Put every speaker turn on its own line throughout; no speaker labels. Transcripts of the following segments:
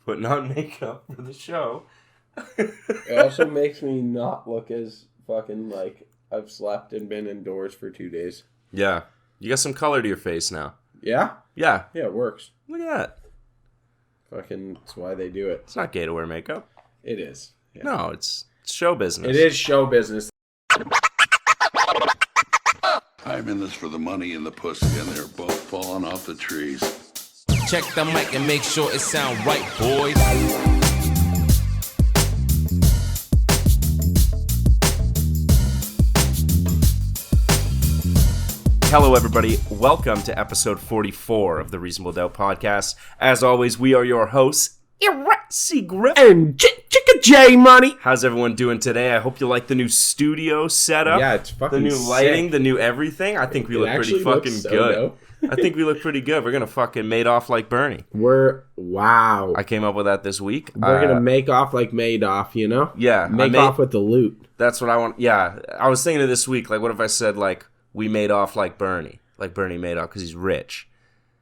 Putting on makeup for the show.
It also makes me not look as fucking like I've slept and been indoors for 2 days.
Yeah. You got some color to your face now.
Yeah?
Yeah.
Yeah, it works.
Look at that.
Fucking, that's why they do it.
It's not gay to wear makeup.
It is.
Yeah. No, it's show business.
It is show business.
I'm in this for the money and the pussy, and they're both falling off the trees.
Check the mic and make sure it sound right, boys.
Hello, everybody. Welcome to episode 44 of the Reasonable Doubt podcast. As always, we are your hosts, Iratzi Griff
And Chicka J Money.
How's everyone doing today? I hope you like the new studio setup.
Yeah, it's fucking
the new lighting,
sick.
the new everything. I think we look pretty fucking good. I think we look pretty good. We're gonna fucking made off like Bernie.
Wow.
I came up with that this week.
We're gonna make off like Madoff, you know?
Yeah,
Make off with the loot.
That's what I want. Yeah, I was thinking of this week. Like, what if I said like we made off like Bernie made off because he's rich.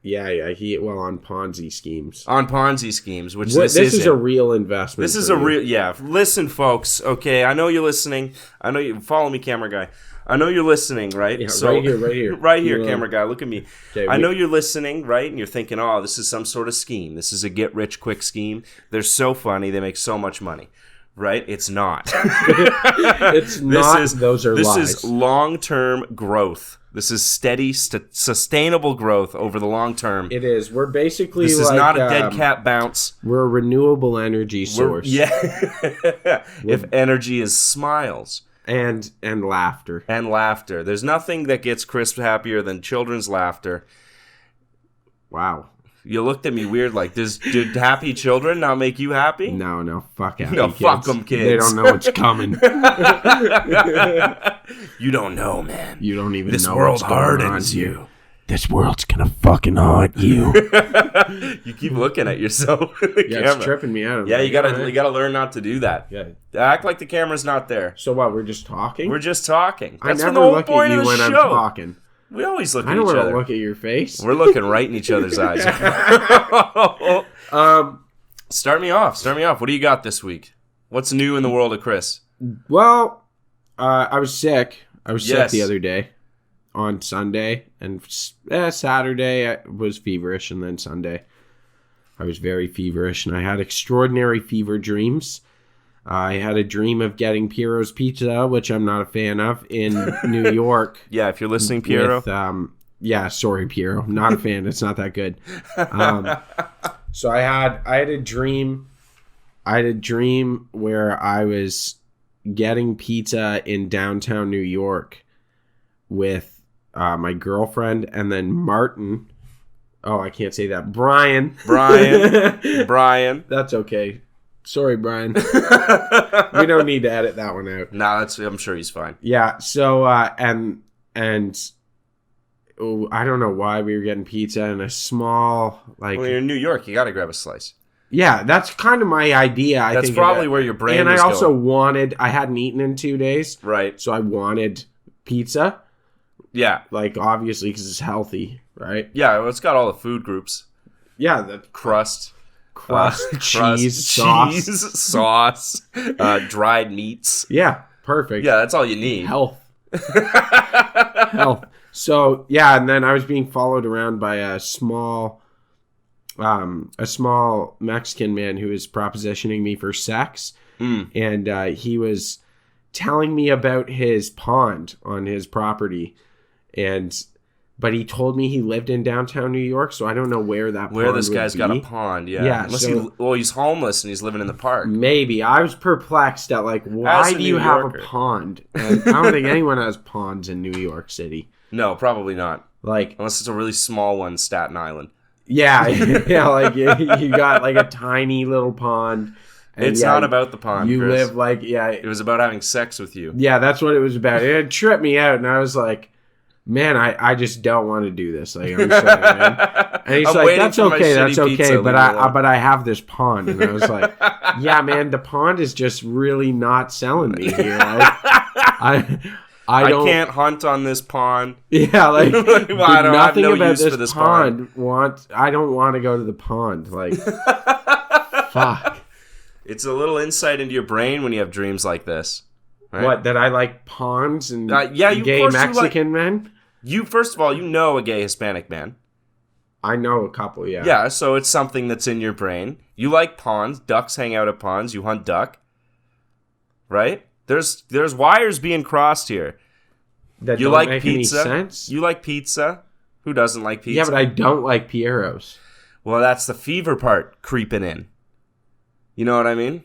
Yeah. On Ponzi schemes.
On Ponzi schemes, which
this is a real investment.
This is a real, yeah. Listen, folks. Okay, I know you're listening. I know you follow me, camera guy. I know you're listening, right?
Yeah, so,
right here, camera guy. Look at me.
Okay,
I know you're listening, right? And you're thinking, oh, this is some sort of scheme. This is a get rich quick scheme. They're so funny. They make so much money. Right? It's not.
It's not. Those are lies.
This is long-term growth. This is steady, sustainable growth over the long term.
It is. We're basically
This is not a dead cat bounce.
We're a renewable energy source.
If energy is smiles.
And laughter.
And laughter. There's nothing that gets Chris happier than children's laughter.
Wow.
You looked at me weird like, did happy children not make you happy?
No, fuck happy
No,
kids.
fuck them, kids.
They don't know what's coming.
You don't know, man.
You don't even
this
know
world
what's going
hardens
on.
you.
This world's gonna fucking haunt you.
You keep looking at yourself in the camera.
It's tripping me out.
Yeah, you gotta learn not to do that.
Yeah.
Act like the camera's not there.
So what? We're just talking.
We're just talking. That's
I
the
never
whole
look
point
at you
of the
when
show.
I'm talking.
We always look
I
at
don't
each
want
other.
to look at your face.
We're looking right in each other's eyes. Start me off. What do you got this week? What's new in the world of Chris?
Well, I was sick.
Yes.
Sick the other day on Sunday, and Saturday I was feverish, and then Sunday I was very feverish, and I had extraordinary fever dreams. I had a dream of getting Piero's Pizza, which I'm not a fan of, in New York.
Yeah, if you're listening, Piero.
Sorry, Piero. Not a fan. It's not that good. So I had a dream. I had a dream where I was getting pizza in downtown New York with my girlfriend, and then Martin. Oh, I can't say that. Brian. That's okay. Sorry, Brian. We don't need to edit that one out.
Nah, I'm sure he's fine.
Yeah. So and I don't know why we were getting pizza in a small
Well, you're in New York. You got to grab a slice.
Yeah, that's kind of my idea.
That's probably where your brain.
And
was
I also
going.
wanted. I hadn't eaten in 2 days,
right?
So I wanted pizza.
Yeah,
like obviously because it's healthy, right?
Yeah, well, it's got all the food groups.
Yeah, the
crust,
cheese,
sauce, dried meats.
Yeah, perfect.
Yeah, that's all you need.
Health. So yeah, and then I was being followed around by a small Mexican man who was propositioning me for sex, and he was telling me about his pond on his property, but he told me he lived in downtown New York, so I don't know where that pond
this guy's got a pond. Yeah, unless he's homeless and he's living in the park.
Maybe. I was perplexed at why do you have a pond? And I don't think anyone has ponds in New York City.
No, probably not.
Unless
it's a really small one, Staten Island.
Yeah, you got a tiny little pond.
It's not about the pond.
You
Chris.
live
It was about having sex with you.
Yeah, that's what it was about. It tripped me out, and I was like, man, I just don't want to do this. I'm sorry, man. And he's like, that's okay, but I have this pond. And I was like, yeah, man, the pond is just really not selling me here.
I can't hunt on this pond.
Yeah, like
I don't have no use
this
for this
pond. I don't want to go to the pond. Like, fuck.
It's a little insight into your brain when you have dreams like this. Right?
What, that I like ponds and
gay
Mexican men?
You, first of all, you know a gay Hispanic man.
I know a couple, yeah.
Yeah, so it's something that's in your brain. You like ponds. Ducks hang out at ponds. You hunt duck. Right? There's wires being crossed here.
That
you
don't
like
make
pizza.
any sense?
You like pizza. Who doesn't like pizza?
Yeah, but I don't like Piero's.
Well, that's the fever part creeping in. You know what I mean?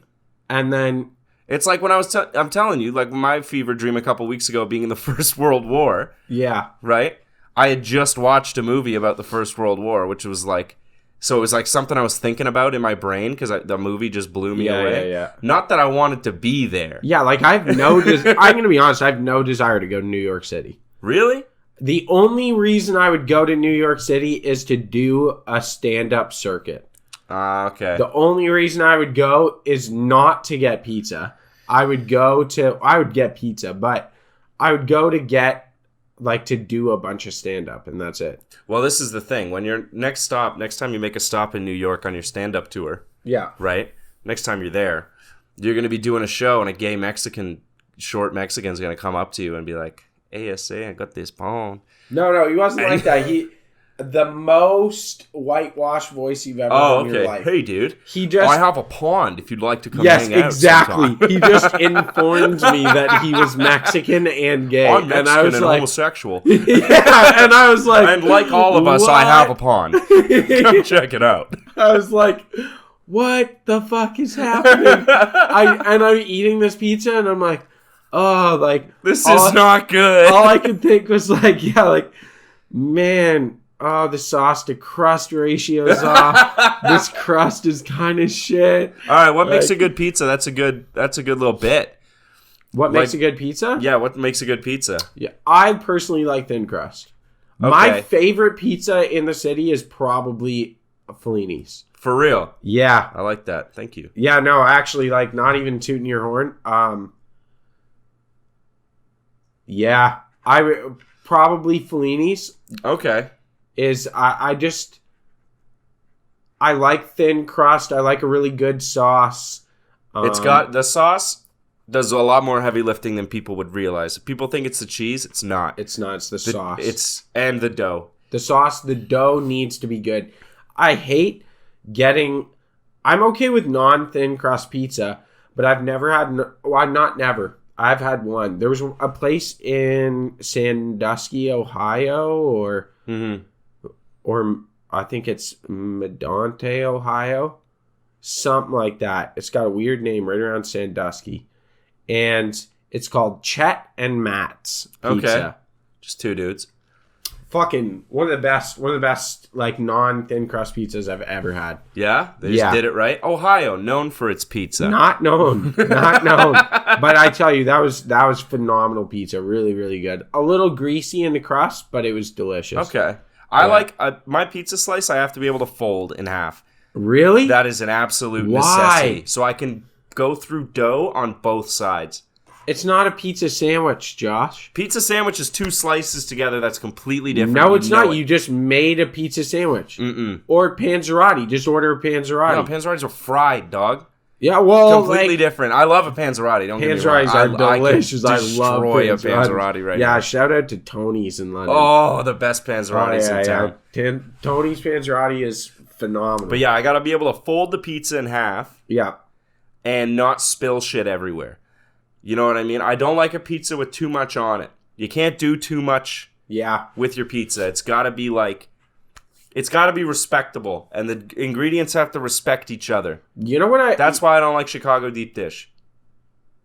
And then...
It's like when I'm telling you, like my fever dream a couple weeks ago being in the First World War.
Yeah.
Right? I had just watched a movie about the First World War, which was like... So it was like something I was thinking about in my brain because the movie just blew me away.
Yeah.
Not that I wanted to be there.
Yeah, like I have no... I'm going to be honest, I have no desire to go to New York City.
Really?
The only reason I would go to New York City is to do a stand-up circuit.
Okay.
The only reason I would go is not to get pizza. I would get pizza, but I would go to get, like, to do a bunch of stand-up, and that's it.
Well, this is the thing. When you're next time you make a stop in New York on your stand-up tour,
yeah,
right? Next time you're there, you're going to be doing a show, and a gay short Mexican's going to come up to you and be like, "Hey, I got this pawn."
No, he wasn't like that. The most whitewashed voice you've ever heard in your life.
Hey, dude.
I
have a pond if you'd like to come hang out.
Yes, exactly. He just informed me that he was Mexican and gay.
I'm Mexican
and I was
and
like,
homosexual.
Yeah, and I was like...
And like all of us,
what?
I have a pond. Come check it out.
I was like, what the fuck is happening? I'm eating this pizza, and I'm like, oh, like...
This is not good.
All I could think was like, yeah, like, man... Oh, the sauce to crust ratio's off. This crust is kind of shit.
All right, what makes a good pizza? That's a good little bit.
What makes a good pizza?
Yeah, what makes a good pizza?
Yeah, I personally like thin crust. Okay. My favorite pizza in the city is probably Fellini's.
For real?
Yeah.
I like that. Thank you.
Yeah, no, actually, like, not even tooting your horn. Yeah, probably Fellini's.
Okay.
I like thin crust. I like a really good sauce.
The sauce does a lot more heavy lifting than people would realize. If people think it's the cheese, it's not.
It's not. It's the sauce.
And the dough.
The sauce, the dough needs to be good. I hate getting... I'm okay with non-thin crust pizza, but I've never had... Well, not never. I've had one. There was a place in Sandusky, Ohio, or...
Mm-hmm.
Or I think it's Medonte, Ohio. Something like that. It's got a weird name right around Sandusky. And it's called Chet and Matt's Pizza.
Okay. Just two dudes.
Fucking one of the best like non-thin crust pizzas I've ever had.
Yeah? They just did it right? Ohio, known for its pizza.
Not known. But I tell you, that was phenomenal pizza. Really, really good. A little greasy in the crust, but it was delicious.
Okay. I like my pizza slice. I have to be able to fold in half.
Really?
That is an absolute necessity. So I can go through dough on both sides.
It's not a pizza sandwich, Josh.
Pizza sandwich is two slices together. That's completely different.
No, it's not. You just made a pizza sandwich.
Mm-mm.
Or panzerotti. Just order a panzerotti.
No, panzerottis are fried, dog.
Yeah, well,
completely different. I love a panzerotti. Don't get me wrong.
Panzerottis are delicious. I love
destroy a panzerotti right now.
Yeah, shout out to Tony's in London.
Oh, the best panzerottis in town.
Yeah. Tony's panzerotti is phenomenal.
But yeah, I got to be able to fold the pizza in half.
Yeah.
And not spill shit everywhere. You know what I mean? I don't like a pizza with too much on it. You can't do too much with your pizza. It's got to be like... It's got to be respectable, and the ingredients have to respect each other.
You know what
That's why I don't like Chicago deep dish.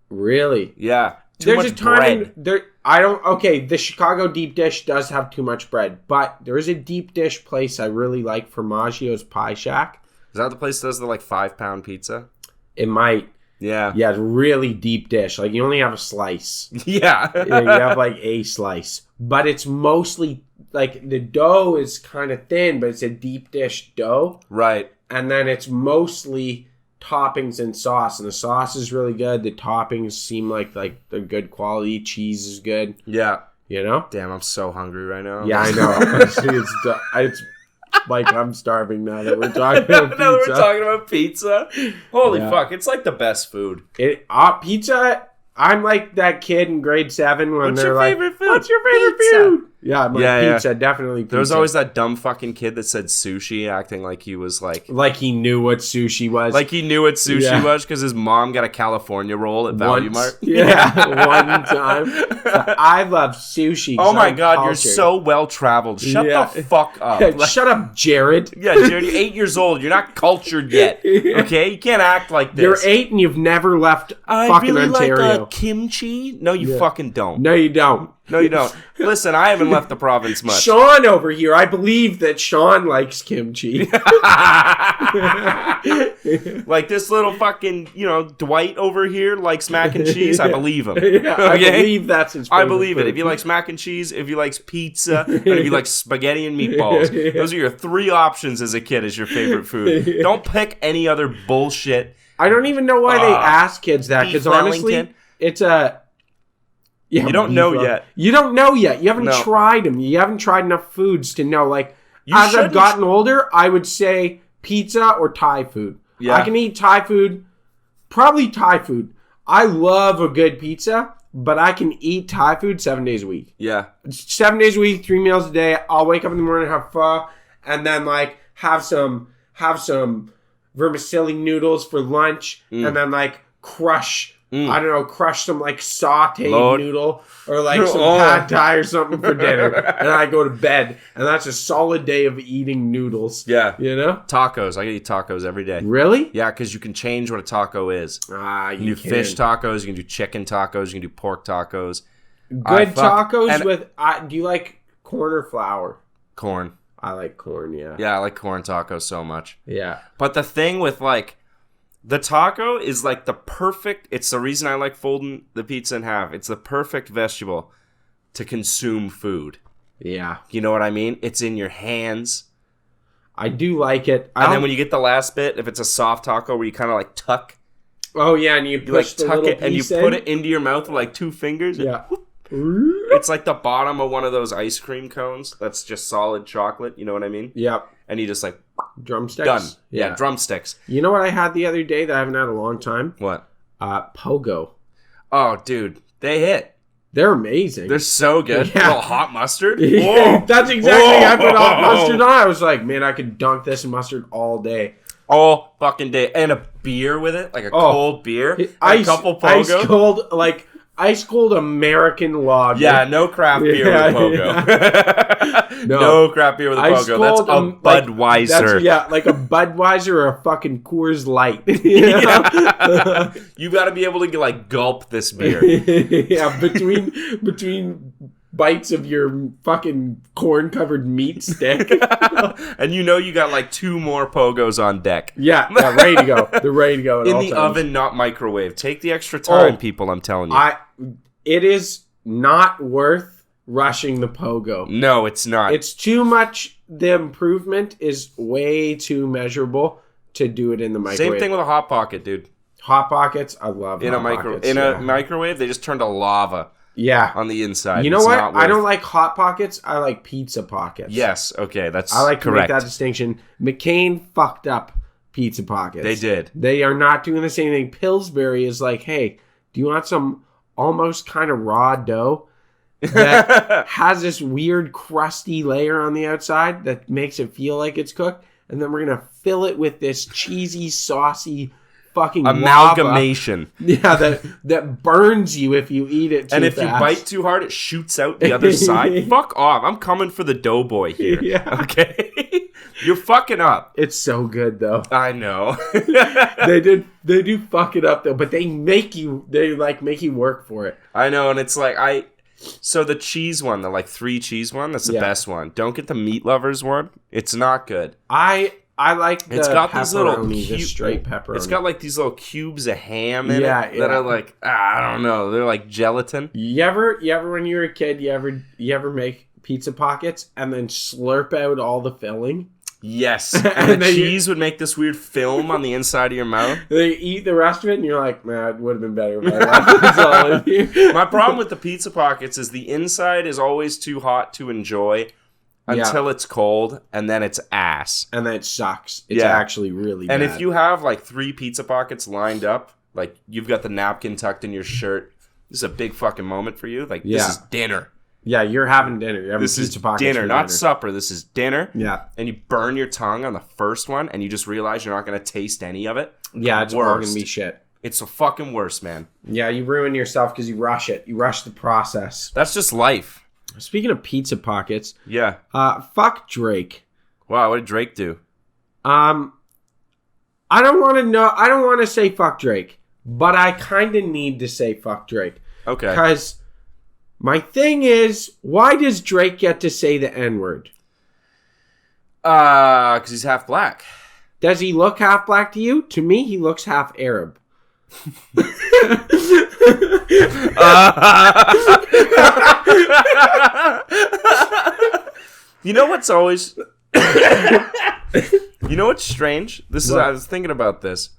Really?
Yeah.
There's a time the Chicago deep dish does have too much bread, but there is a deep dish place I really like, Formaggio's Pie Shack.
Is that the place that does the 5-pound pizza?
It might.
Yeah.
Yeah, it's really deep dish. Like, you only have a slice.
Yeah.
You have like a slice. But it's mostly like the dough is kind of thin, but it's a deep dish dough.
Right.
And then it's mostly toppings and sauce, and the sauce is really good. The toppings seem like they're good quality. Cheese is good.
Yeah.
You know?
Damn, I'm so hungry right now.
Yeah, I know. it's like I'm starving now that we're talking about pizza.
Now that we're talking about pizza. Holy fuck, it's like the best food.
Pizza, I'm like that kid in grade 7 when
What's
they're
your
like,
favorite food?
what's your favorite
Pizza.
food? Yeah, I'm like, pizza, definitely pizza.
There was always that dumb fucking kid that said sushi, acting like he was like
he knew what sushi was.
Like he knew what sushi was because his mom got a California roll at Value Mart.
Yeah, one time. I love sushi.
Oh my god, you're so well traveled. Shut the fuck up.
Shut up, Jared.
Yeah, Jared, you're 8 years old. You're not cultured yet. Okay, you can't act like this.
You're 8 and you've never left fucking
really
Ontario.
Like kimchi? No, you fucking don't.
No, you don't.
No, you don't. Listen, I haven't left the province much.
Sean over here, I believe that Sean likes kimchi.
Like this little fucking, Dwight over here likes mac and cheese. I believe him.
Yeah, okay? I believe that's his favorite
I believe it.
food.
If he likes mac and cheese, if he likes pizza, and if he likes spaghetti and meatballs. Those are your 3 options as a kid as your favorite food. Don't pick any other bullshit.
I don't even know why they ask kids that, because honestly, it's a... Yeah,
you don't know yet.
You don't know yet. You haven't tried them. You haven't tried enough foods to know. Like, as I've gotten older, I would say pizza or Thai food. Yeah. I can eat Thai food, probably Thai food. I love a good pizza, but I can eat Thai food 7 days a week.
Yeah.
7 days a week, 3 meals a day. I'll wake up in the morning, have pho, and then like have some vermicelli noodles for lunch, and then like crush some like sauteed noodle or like some pad thai or something for dinner, and I go to bed, and that's a solid day of eating noodles.
Yeah,
tacos.
I can eat tacos every day.
Really?
Yeah, because you can change what a taco is. You can do fish tacos. You can do chicken tacos. You can do pork tacos.
Good tacos with. Do you like corn or flour?
Corn.
I like corn. Yeah.
Yeah, I like corn tacos so much.
Yeah.
But the thing with like. The taco is like the perfect... It's the reason I like folding the pizza in half. It's the perfect vegetable to consume food.
Yeah.
You know what I mean? It's in your hands.
I do like it.
And then when you get the last bit, if it's a soft taco where you kind of like tuck...
Oh, yeah, and you push
like tuck it and you put it into your mouth with like 2 fingers.
Yeah.
It's like the bottom of one of those ice cream cones that's just solid chocolate. You know what I mean?
Yep.
And you just like...
Drumsticks?
Done. Yeah, drumsticks.
You know what I had the other day that I haven't had in a long time?
What?
Pogo.
Oh, dude. They hit.
They're amazing.
They're so good.
Yeah.
A little hot mustard.
Yeah, that's exactly I put hot mustard on. I was like, man, I could dunk this in mustard all day.
All fucking day. And a beer with it. Like a cold beer. A couple Pogo.
Ice cold American lager.
Yeah, no craft beer with Pogo. Yeah. No craft beer with a Pogo. That's a Budweiser.
Like a Budweiser or a fucking Coors Light.
You got to be able to like gulp this beer.
Yeah, between bites of your fucking corn-covered meat stick.
And you got like 2 more Pogos on deck.
Yeah, ready to go. They're ready to go.
In the oven, not microwave. Take the extra time, people, I'm telling you.
It is not worth rushing the Pogo.
No, it's not.
It's too much. The improvement is way too measurable to do it in the microwave.
Same thing with a Hot Pocket, dude.
Hot Pockets, I love Hot Pockets.
In a microwave, they just turn to lava.
Yeah.
On the inside.
You know what? I don't like Hot Pockets. I like Pizza Pockets.
Yes. Okay. That's correct.
I like to make that distinction. McCain fucked up Pizza Pockets.
They did.
They are not doing the same thing. Pillsbury is like, hey, do you want some almost kind of raw dough that has this weird crusty layer on the outside that makes it feel like it's cooked? And then we're going to fill it with this cheesy, saucy fucking
amalgamation.
Lava. Yeah, that burns you if you eat it too
And if
fast.
you bite too hard, it shoots out the other side. Fuck off. I'm coming for the doughboy here. Yeah. Okay? You're fucking up.
It's so good though.
I know.
They do fuck it up though, but they make you work for it.
I know, and it's like so the cheese one, the like 3 cheese one, that's the best one. Don't get the meat lovers one. It's not good.
I like the
it's got these little
straight pepperoni.
It's got like these little cubes of ham in it that are like I don't know. They're like gelatin.
You ever when you were a kid, you ever make Pizza Pockets and then slurp out all the filling?
Yes. And the cheese would make this weird film on the inside of your mouth.
They eat the rest of it, and you're like, man, it would have been better if I left this all in here.
My problem with the Pizza Pockets is the inside is always too hot to enjoy until it's cold, and then it's ass.
And then it sucks. It's actually really bad.
And if you have like 3 Pizza Pockets lined up, like you've got the napkin tucked in your shirt, this is a big fucking moment for you. Like, this is dinner.
Yeah, you're having dinner. You're having
this
Pizza
is
Pockets
dinner,
for
not
dinner.
supper. This is dinner.
Yeah.
And you burn your tongue on the first one, and you just realize you're not going to taste any of it.
Yeah, it's all going to be shit.
It's the fucking worst, man.
Yeah, you ruin yourself because you rush it. You rush the process.
That's just life.
Speaking of Pizza Pockets,
yeah.
Fuck Drake.
Wow, what did Drake do?
I don't want to know. I don't want to say fuck Drake, but I kind of need to say fuck Drake.
Okay.
Because my thing is, why does Drake get to say the N-word?
Because he's half black.
Does he look half black to you? To me, he looks half Arab.
You know what's always... You know what's strange? I was thinking about this.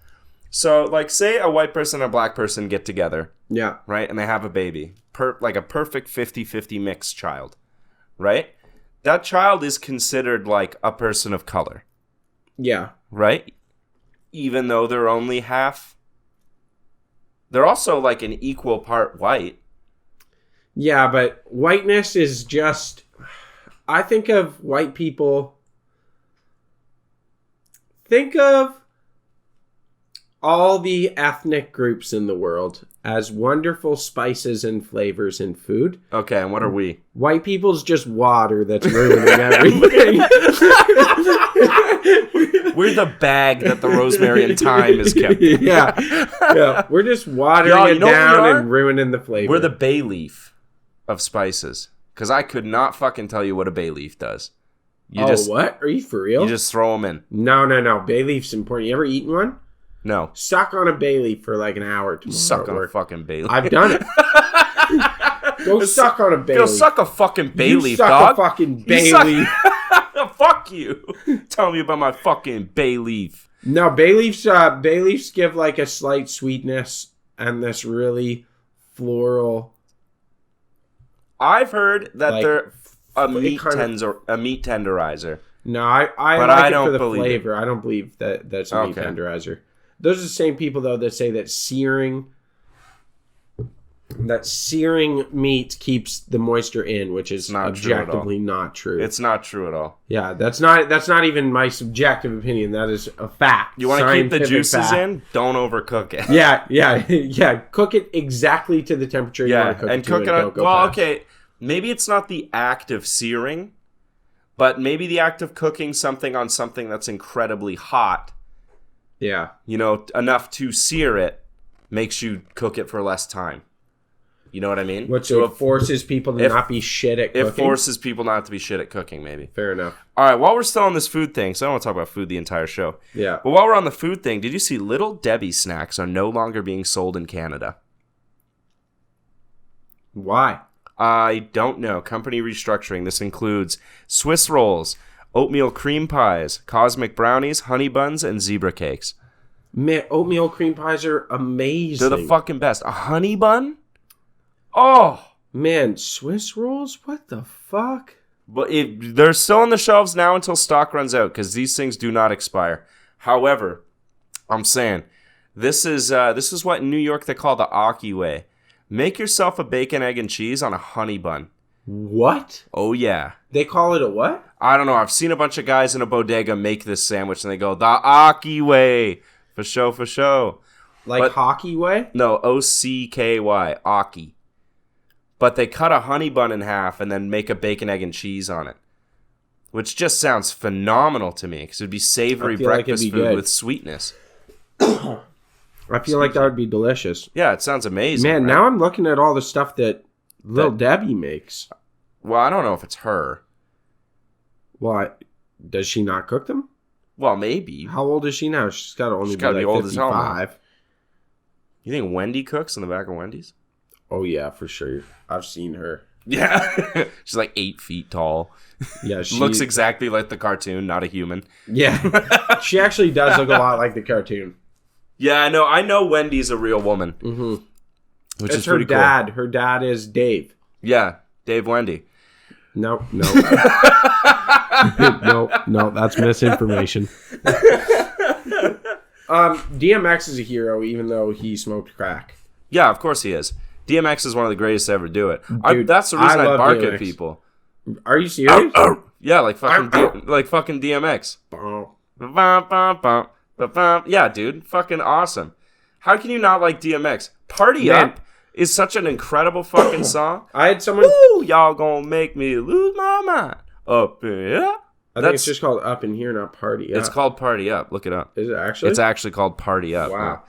So, like, say a white person and a black person get together.
Yeah.
Right? And they have a baby. Like a perfect 50-50 mixed child. Right? That child is considered like a person of color.
Yeah.
Right? Even though they're only half... They're also like an equal part white.
Yeah, but whiteness is just... I think of white people... Think of all the ethnic groups in the world as wonderful spices and flavors in food.
Okay, and what are we?
White people's just water that's ruining everything.
We're the bag that the rosemary and thyme is kept.
Yeah. We're just watering it down and ruining the flavor.
We're the bay leaf of spices. Because I could not fucking tell you what a bay leaf does.
What? Are you for real?
You just throw them in.
No. Bay leaf's important. You ever eaten one?
No.
Suck on a bay leaf for like an hour.
Suck on a fucking bay leaf.
I've done it. Go suck on a bay leaf.
Go suck a fucking bay leaf,
suck
dog.
A fucking bay leaf.
Fuck you. Tell me about my fucking bay leaf.
No, bay leafs give like a slight sweetness and this really floral.
I've heard that
like,
they're a meat tenderizer.
No, I like it for the flavor. I don't believe that's a meat tenderizer. Those are the same people though that say that searing meat keeps the moisture in, which is objectively not true.
It's not true at all.
Yeah, that's not even my subjective opinion. That is a fact.
You want to keep the juices in? Don't overcook it.
Yeah. Cook it exactly to the temperature you want to cook it to.
Cook it. Well, okay. Maybe it's not the act of searing, but maybe the act of cooking something on something that's incredibly hot.
Yeah.
Enough to sear it makes you cook it for less time. You know what I mean?
So it forces people to not be shit at cooking?
It forces people not to be shit at cooking, maybe.
Fair enough.
All right, while we're still on this food thing, so I don't want to talk about food the entire show.
Yeah.
But while we're on the food thing, did you see Little Debbie snacks are no longer being sold in Canada?
Why?
I don't know. Company restructuring. This includes Swiss rolls, oatmeal cream pies, cosmic brownies, honey buns, and zebra cakes.
Man, oatmeal cream pies are amazing.
They're the fucking best. A honey bun? Oh!
Man, Swiss rolls? What the fuck?
But they're still on the shelves now until stock runs out, because these things do not expire. However, I'm saying, this is what in New York they call the Aki way. Make yourself a bacon, egg, and cheese on a honey bun.
What?
Oh, yeah.
They call it a what?
I don't know. I've seen a bunch of guys in a bodega make this sandwich, and they go, the Aki way. For show.
Like hockey way?
No, O-C-K-Y. Aki. But they cut a honey bun in half and then make a bacon, egg, and cheese on it. Which just sounds phenomenal to me, because it would be savory breakfast food with sweetness.
I feel like that would be delicious.
Yeah, it sounds amazing.
Man, now I'm looking at all the stuff that Lil Debbie makes.
Well, I don't know if it's her.
Well, does she not cook them?
Well, maybe.
How old is she now? She's got to only be like
old
55.
as hell now. You think Wendy cooks in the back of Wendy's?
Oh, yeah, for sure. I've seen her.
Yeah. She's like 8 feet tall.
Yeah, she
looks exactly like the cartoon, not a human.
Yeah. She actually does look a lot like the cartoon.
Yeah, I know Wendy's a real woman. Mm-hmm. Which
it's
is pretty
her dad.
cool.
Her dad is Dave.
Yeah, Dave Wendy.
No. No, that's misinformation. DMX is a hero, even though he smoked crack.
Yeah, of course he is. DMX is one of the greatest to ever do it.
Dude,
that's the reason I
love
bark
DMX.
at people.
Are you serious?
Yeah, like fucking DMX. Yeah, dude, fucking awesome. How can you not like DMX? Party Up is such an incredible fucking song.
I had someone...
Woo, y'all gonna make me lose my mind. Up in here.
I think it's just called Up in Here, not Party Up.
It's called Party Up. Look it up.
Is it actually?
It's actually called Party Up.
Wow.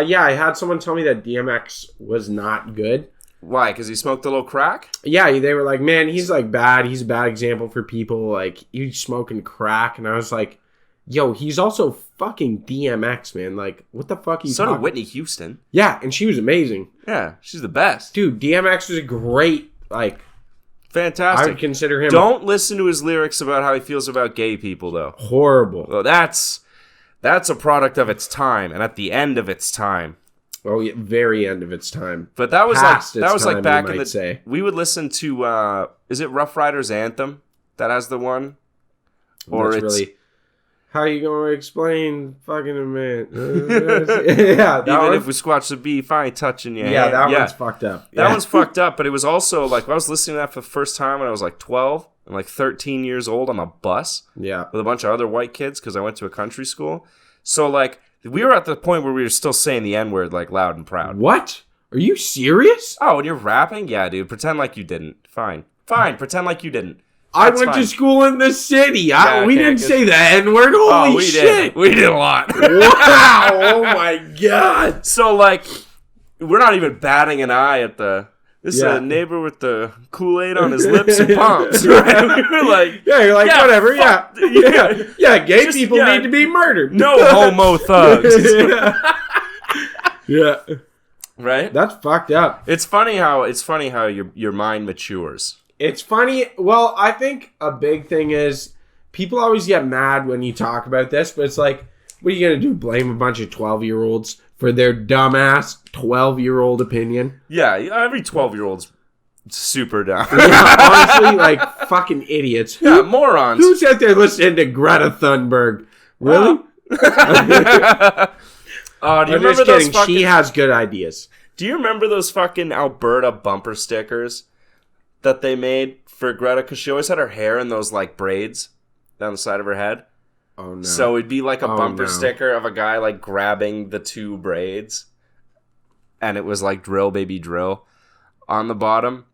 Yeah, I had someone tell me that DMX was not good.
Why? Because he smoked a little crack?
Yeah, they were like, man, he's like bad. He's a bad example for people. Like, he's smoking crack. And I was like, yo, he's also fucking DMX, man. Like, what the fuck are you
So
talking?
did Whitney Houston.
Yeah, and she was amazing.
Yeah, she's the best.
Dude, DMX was a great, like...
Fantastic.
I would consider him...
Don't listen to his lyrics about how he feels about gay people, though.
Horrible.
Well, that's a product of its time, and at the end of its time.
Oh, yeah, very end of its time.
But that was
Past
like back in the
say.
We would listen to is it Rough Riders Anthem that has the one? Or
that's
it's
really... How you gonna explain fucking a man? Yeah,
even if we squash the beef, I ain't touching your hand.
Yeah, that one's fucked up.
That one's fucked up, but it was also like I was listening to that for the first time when I was like 12 and like 13 years old on a bus.
Yeah.
With a bunch of other white kids because I went to a country school. So like we were at the point where we were still saying the N-word like loud and proud.
What? Are you serious?
Oh, and you're rapping? Yeah, dude. Pretend like you didn't. Fine. Pretend like you didn't.
I went to school in the city. We didn't say the N-word. Holy shit.
We did a lot.
Wow. Oh my god.
So, like, we're not even batting an eye at the... This is a neighbor with the Kool-Aid on his lips and palms, right? We're like...
Yeah, you're like, whatever, yeah. Gay people need to be murdered.
No homo thugs.
Yeah.
Right?
That's fucked up.
It's funny how your mind matures.
It's funny. Well, I think a big thing is people always get mad when you talk about this, but it's like, what are you going to do? Blame a bunch of 12-year-olds for their dumbass 12-year-old opinion?
Yeah, every 12-year-old's super dumb.
Yeah, honestly, like fucking idiots.
Yeah, morons.
Who's out there listening to Greta Thunberg? Really?
Do you remember those fucking...
She has good ideas.
Do you remember those fucking Alberta bumper stickers that they made for Greta? Because she always had her hair in those like braids down the side of her head.
Oh no.
So it'd be like a bumper sticker of a guy like grabbing the two braids. And it was like drill baby drill on the bottom.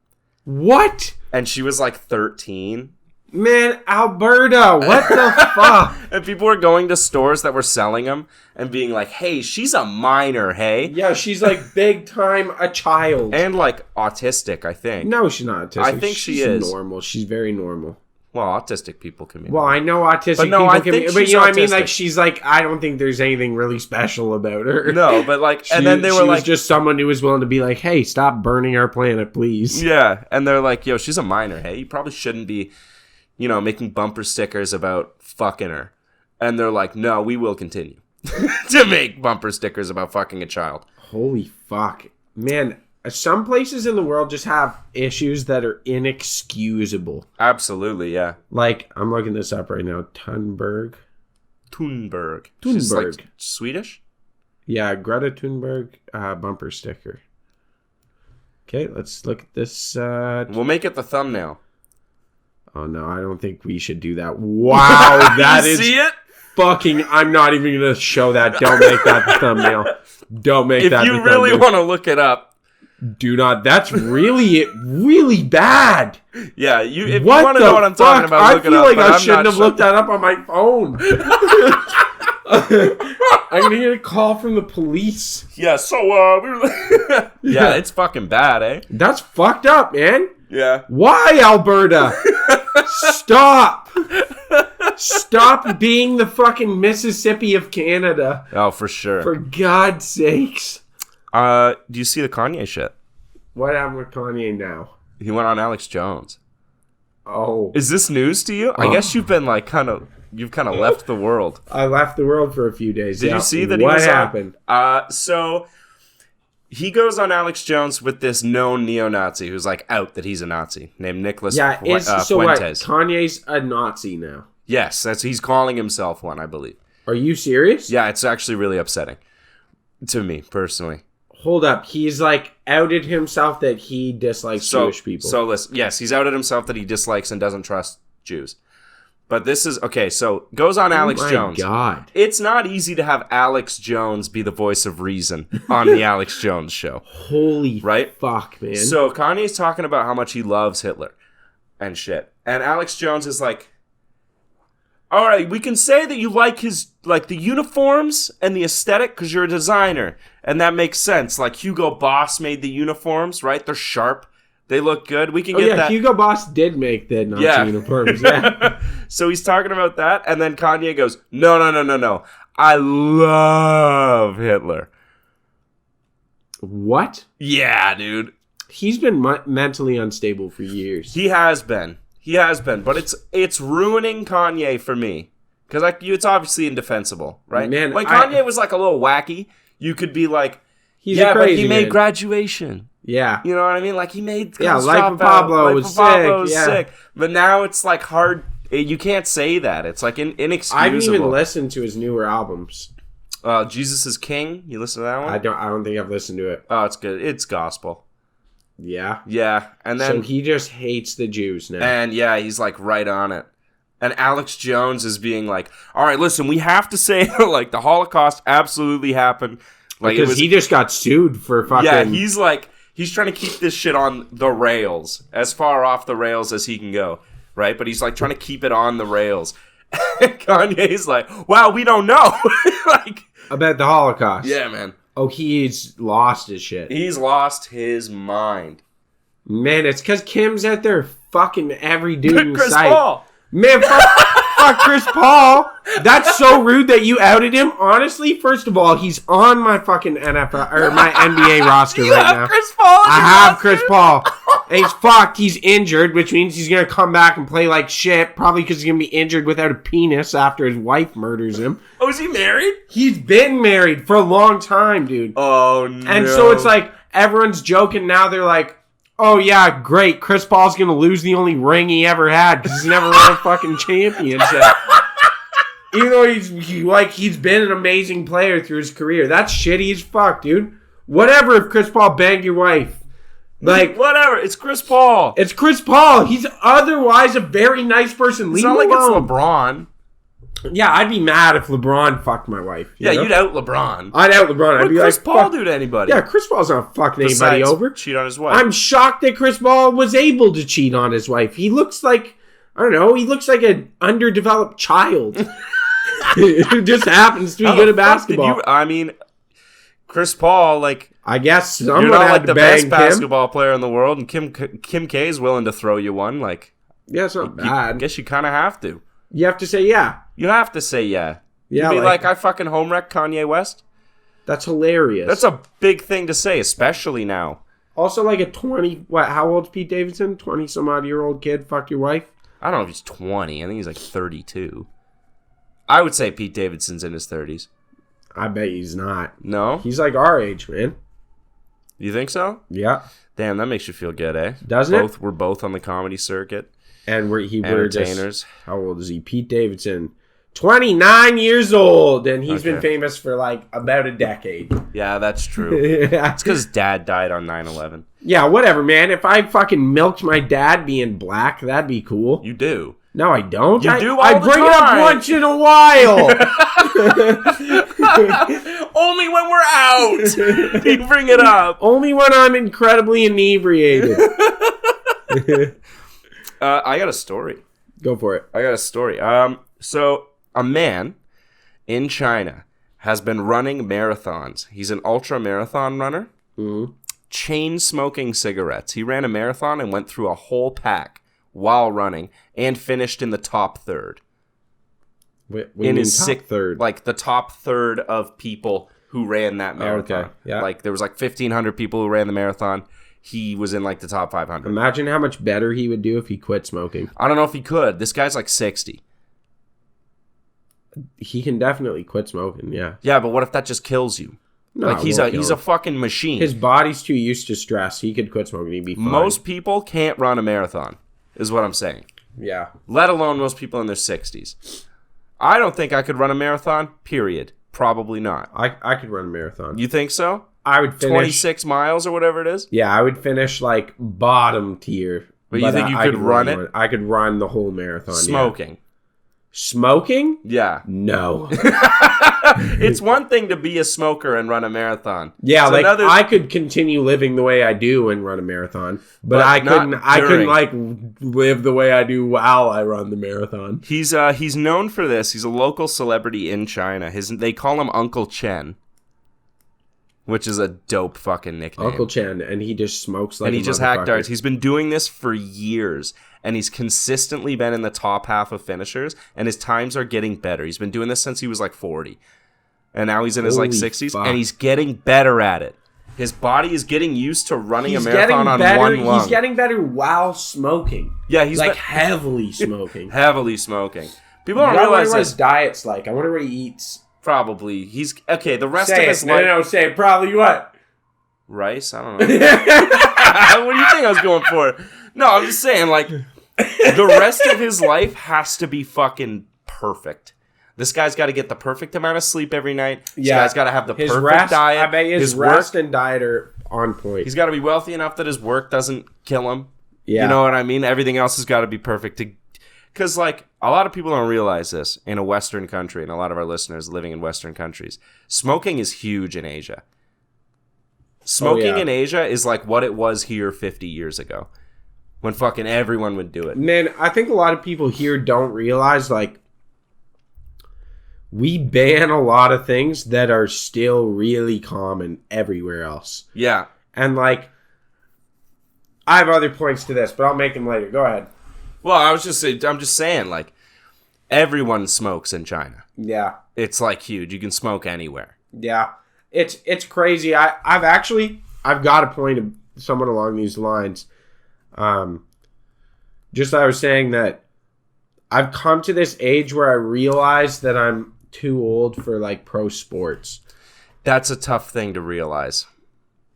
What?
And she was like 13.
Man, Alberta, what the fuck?
And people were going to stores that were selling them and being like, hey, she's a minor, hey?
Yeah, she's like big time a child.
And like autistic, I think.
No, she's not autistic.
I think she is.
She's normal. She's very normal.
Well, autistic people can be.
Well, I know autistic people can be. But you know what I mean? Like, she's like, I don't think there's anything really special about her.
No, but like, and then they were like,
just someone who was willing to be like, hey, stop burning our planet, please.
Yeah. And they're like, yo, she's a minor, hey? You probably shouldn't be, making bumper stickers about fucking her. And they're like, no, we will continue to make bumper stickers about fucking a child.
Holy fuck. Man, some places in the world just have issues that are inexcusable.
Absolutely, yeah.
Like, I'm looking this up right now. Thunberg.
She's like Swedish?
Yeah, Greta Thunberg bumper sticker. Okay, let's look at this.
We'll make it the thumbnail.
Oh no, I don't think we should do that. Wow, that is
see it?
Fucking. I'm not even gonna show that. Don't make that the thumbnail. Don't make that.
If you really want to look it up,
do not. That's really really bad.
Yeah, if you want to know what I'm talking about, look it up.
I feel like I shouldn't have looked that up on my phone. I'm gonna get a call from the police.
Yeah, so yeah, it's fucking bad, eh?
That's fucked up, man.
Yeah.
Why, Alberta? Stop. Stop being the fucking Mississippi of Canada.
Oh, for sure.
For God's sakes.
Do you see the Kanye shit?
What happened with Kanye now?
He went on Alex Jones.
Oh.
Is this news to you? I guess you've been like you've kind of left the world.
I left the world for a few days.
Did you see that?
What happened?
So he goes on Alex Jones with this known neo-Nazi who's like out that he's a Nazi named Nicholas
so what?
Fuentes.
Kanye's a Nazi now.
Yes, he's calling himself one, I believe.
Are you serious?
Yeah, it's actually really upsetting to me personally.
Hold up, he's like outed himself that he dislikes Jewish people.
So listen, yes, he's outed himself that he dislikes and doesn't trust Jews. But this is okay. So goes on Alex Jones.
Oh my God,
it's not easy to have Alex Jones be the voice of reason on the Alex Jones show.
Holy
right?
Fuck, man.
So Kanye's talking about how much he loves Hitler and shit, and Alex Jones is like, all right, we can say that you like the uniforms and the aesthetic because you're a designer, and that makes sense. Like Hugo Boss made the uniforms, right? They're sharp, they look good. We can get that.
Hugo Boss did make the Nazi uniforms. Yeah.
So he's talking about that, and then Kanye goes, "No. I love Hitler."
What?
Yeah, dude.
He's been mentally unstable for years.
He has been, but it's ruining Kanye for me because it's obviously indefensible, right?
Man,
when Kanye was like a little wacky, you could be like,
he's a crazy
but he made
man.
Graduation.
Yeah,
you know what I mean. Like he made
Life of Pablo was sick.
But now it's like hard. You can't say that. It's like inexcusable.
I haven't even listened to his newer albums.
Jesus is King. You listen to that one?
I don't think I've listened to it.
Oh, it's good. It's gospel.
Yeah.
Yeah. And then
so he just hates the Jews now.
And yeah, he's like right on it. And Alex Jones is being like, all right, listen, we have to say like the Holocaust absolutely happened. Like
because he just got sued for fucking.
Yeah, he's trying to keep this shit on the rails, as far off the rails as he can go, right? But he's like trying to keep it on the rails. Kanye's like, wow, we don't know. like
about the Holocaust.
Yeah, man.
Oh, he's lost his shit.
He's lost his mind.
Man, it's because Kim's out there fucking every dude in
Chris
sight.
Paul.
Man, fuck Chris Paul. That's so rude that you outed him. Honestly, first of all, he's on my fucking NFL or my NBA roster right now.
Chris Paul.
I have Chris Paul. And he's fucked. He's injured, which means he's gonna come back and play like shit. Probably because he's gonna be injured without a penis after his wife murders him.
Oh, is he married?
He's been married for a long time, dude.
Oh no.
And so it's like everyone's joking now. They're like, oh yeah, great. Chris Paul's gonna lose the only ring he ever had because he's never won a fucking championship. Even though he's been an amazing player through his career. That's shitty as fuck, dude. Whatever if Chris Paul banged your wife. Like
whatever, it's Chris Paul.
It's Chris Paul. He's otherwise a very nice person.
It's not like it's LeBron.
Yeah, I'd be mad if LeBron fucked my wife.
Yeah, you'd out LeBron.
I'd out LeBron.
What
I'd be
would Chris
like,
Paul do to anybody?
Yeah, Chris Paul's not fucking anybody over.
Cheat on his wife.
I'm shocked that Chris Paul was able to cheat on his wife. He looks like, I don't know, he looks like an underdeveloped child. Who just happens to be good at basketball.
I mean, Chris Paul, like,
I guess someone
you're not
had
like
to
the
bang
best basketball player in the world, and Kim K is willing to throw you one. Like,
yeah, it's not bad.
I guess you kind of have to.
You have to say yeah.
You have to say yeah.
Yeah,
you'd be like I fucking home wrecked Kanye West.
That's hilarious.
That's a big thing to say, especially now.
Also, like a 20, how old's Pete Davidson? 20-some-odd-year-old kid fucked your wife?
I don't know if he's 20. I think he's like 32. I would say Pete Davidson's in his 30s.
I bet he's not.
No?
He's like our age, man.
You think so?
Yeah.
Damn, that makes you feel good, eh?
Doesn't it?
We're both on the comedy circuit.
And we're
entertainers.
How old is he? Pete Davidson. 29 years old, and he's been famous for like about a decade.
Yeah, that's true.
Yeah.
It's because his dad died on 9/11.
Yeah, whatever, man. If I fucking milked my dad being black, that'd be cool.
You do.
No, I don't.
You do all
I
the
bring
time.
it up once in a while.
Only when we're out. You bring it up.
Only when I'm incredibly inebriated.
I got a story.
Go for it.
I got a story. So a man in China has been running marathons. He's an ultra marathon runner.
Mm-hmm.
Chain smoking cigarettes. He ran a marathon and went through a whole pack while running and finished in the top third.
In his top third,
like the top third of people who ran that marathon.
Okay. Yeah.
Like there was like 1,500 people who ran the marathon. he was in like the top 500.
Imagine how much better he would do if he quit smoking.
I don't know if he could. This guy's like 60.
He can definitely quit smoking, yeah.
Yeah, but what if that just kills you?
No,
like he's a fucking machine.
His body's too used to stress. He could quit smoking. He'd be fine.
Most people can't run a marathon, is what I'm saying.
Yeah.
Let alone most people in their 60s. I don't think I could run a marathon, period. Probably not.
I could run a marathon.
You think so?
I would finish
26 miles or whatever it is?
Yeah, I would finish like bottom tier.
But you think you could run it?
I could run the whole marathon.
Smoking.
Yeah. Smoking?
Yeah.
No.
It's one thing to be a smoker and run a marathon.
Yeah, so like I could continue living the way I do and run a marathon, but I couldn't like live the way I do while I run the marathon.
He's known for this. He's a local celebrity in China. They call him Uncle Chen, which is a dope fucking nickname.
Uncle Chen, and he just smokes like
and he just hacked darts. He's been doing this for years, and he's consistently been in the top half of finishers, and his times are getting better. He's been doing this since he was like 40, and now he's in his like 60s, and he's getting better at it. His body is getting used to running a marathon on one lung.
He's getting better while smoking.
Yeah, he's
like heavily smoking.
Heavily smoking. People don't realize
I wonder what
this.
His diet's like. I wonder what he eats.
Probably. He's okay. The rest
say
of his
it.
life.
No, say it. Probably what?
Rice? I don't know. What do you think I was going for? No, I'm just saying, like, the rest of his life has to be fucking perfect. This guy's got to get the perfect amount of sleep every night. This guy's got to have the perfect diet.
I bet his rest and diet are on point.
He's got to be wealthy enough that his work doesn't kill him.
Yeah.
You know what I mean? Everything else has got to be perfect. Because, like, a lot of people don't realize this in a Western country, and a lot of our listeners living in Western countries. Smoking is huge in Asia. Smoking in Asia is like what it was here 50 years ago. When fucking everyone would do it.
Man, I think a lot of people here don't realize, like, we ban a lot of things that are still really common everywhere else.
Yeah.
And, like, I have other points to this, but I'll make them later. Go ahead.
Well, I'm just saying, like, everyone smokes in China.
Yeah.
It's, like, huge. You can smoke anywhere.
Yeah. It's crazy. I've got a point somewhat along these lines. Just I was saying that I've come to this age where I realize that I'm too old for like pro sports.
That's a tough thing to realize.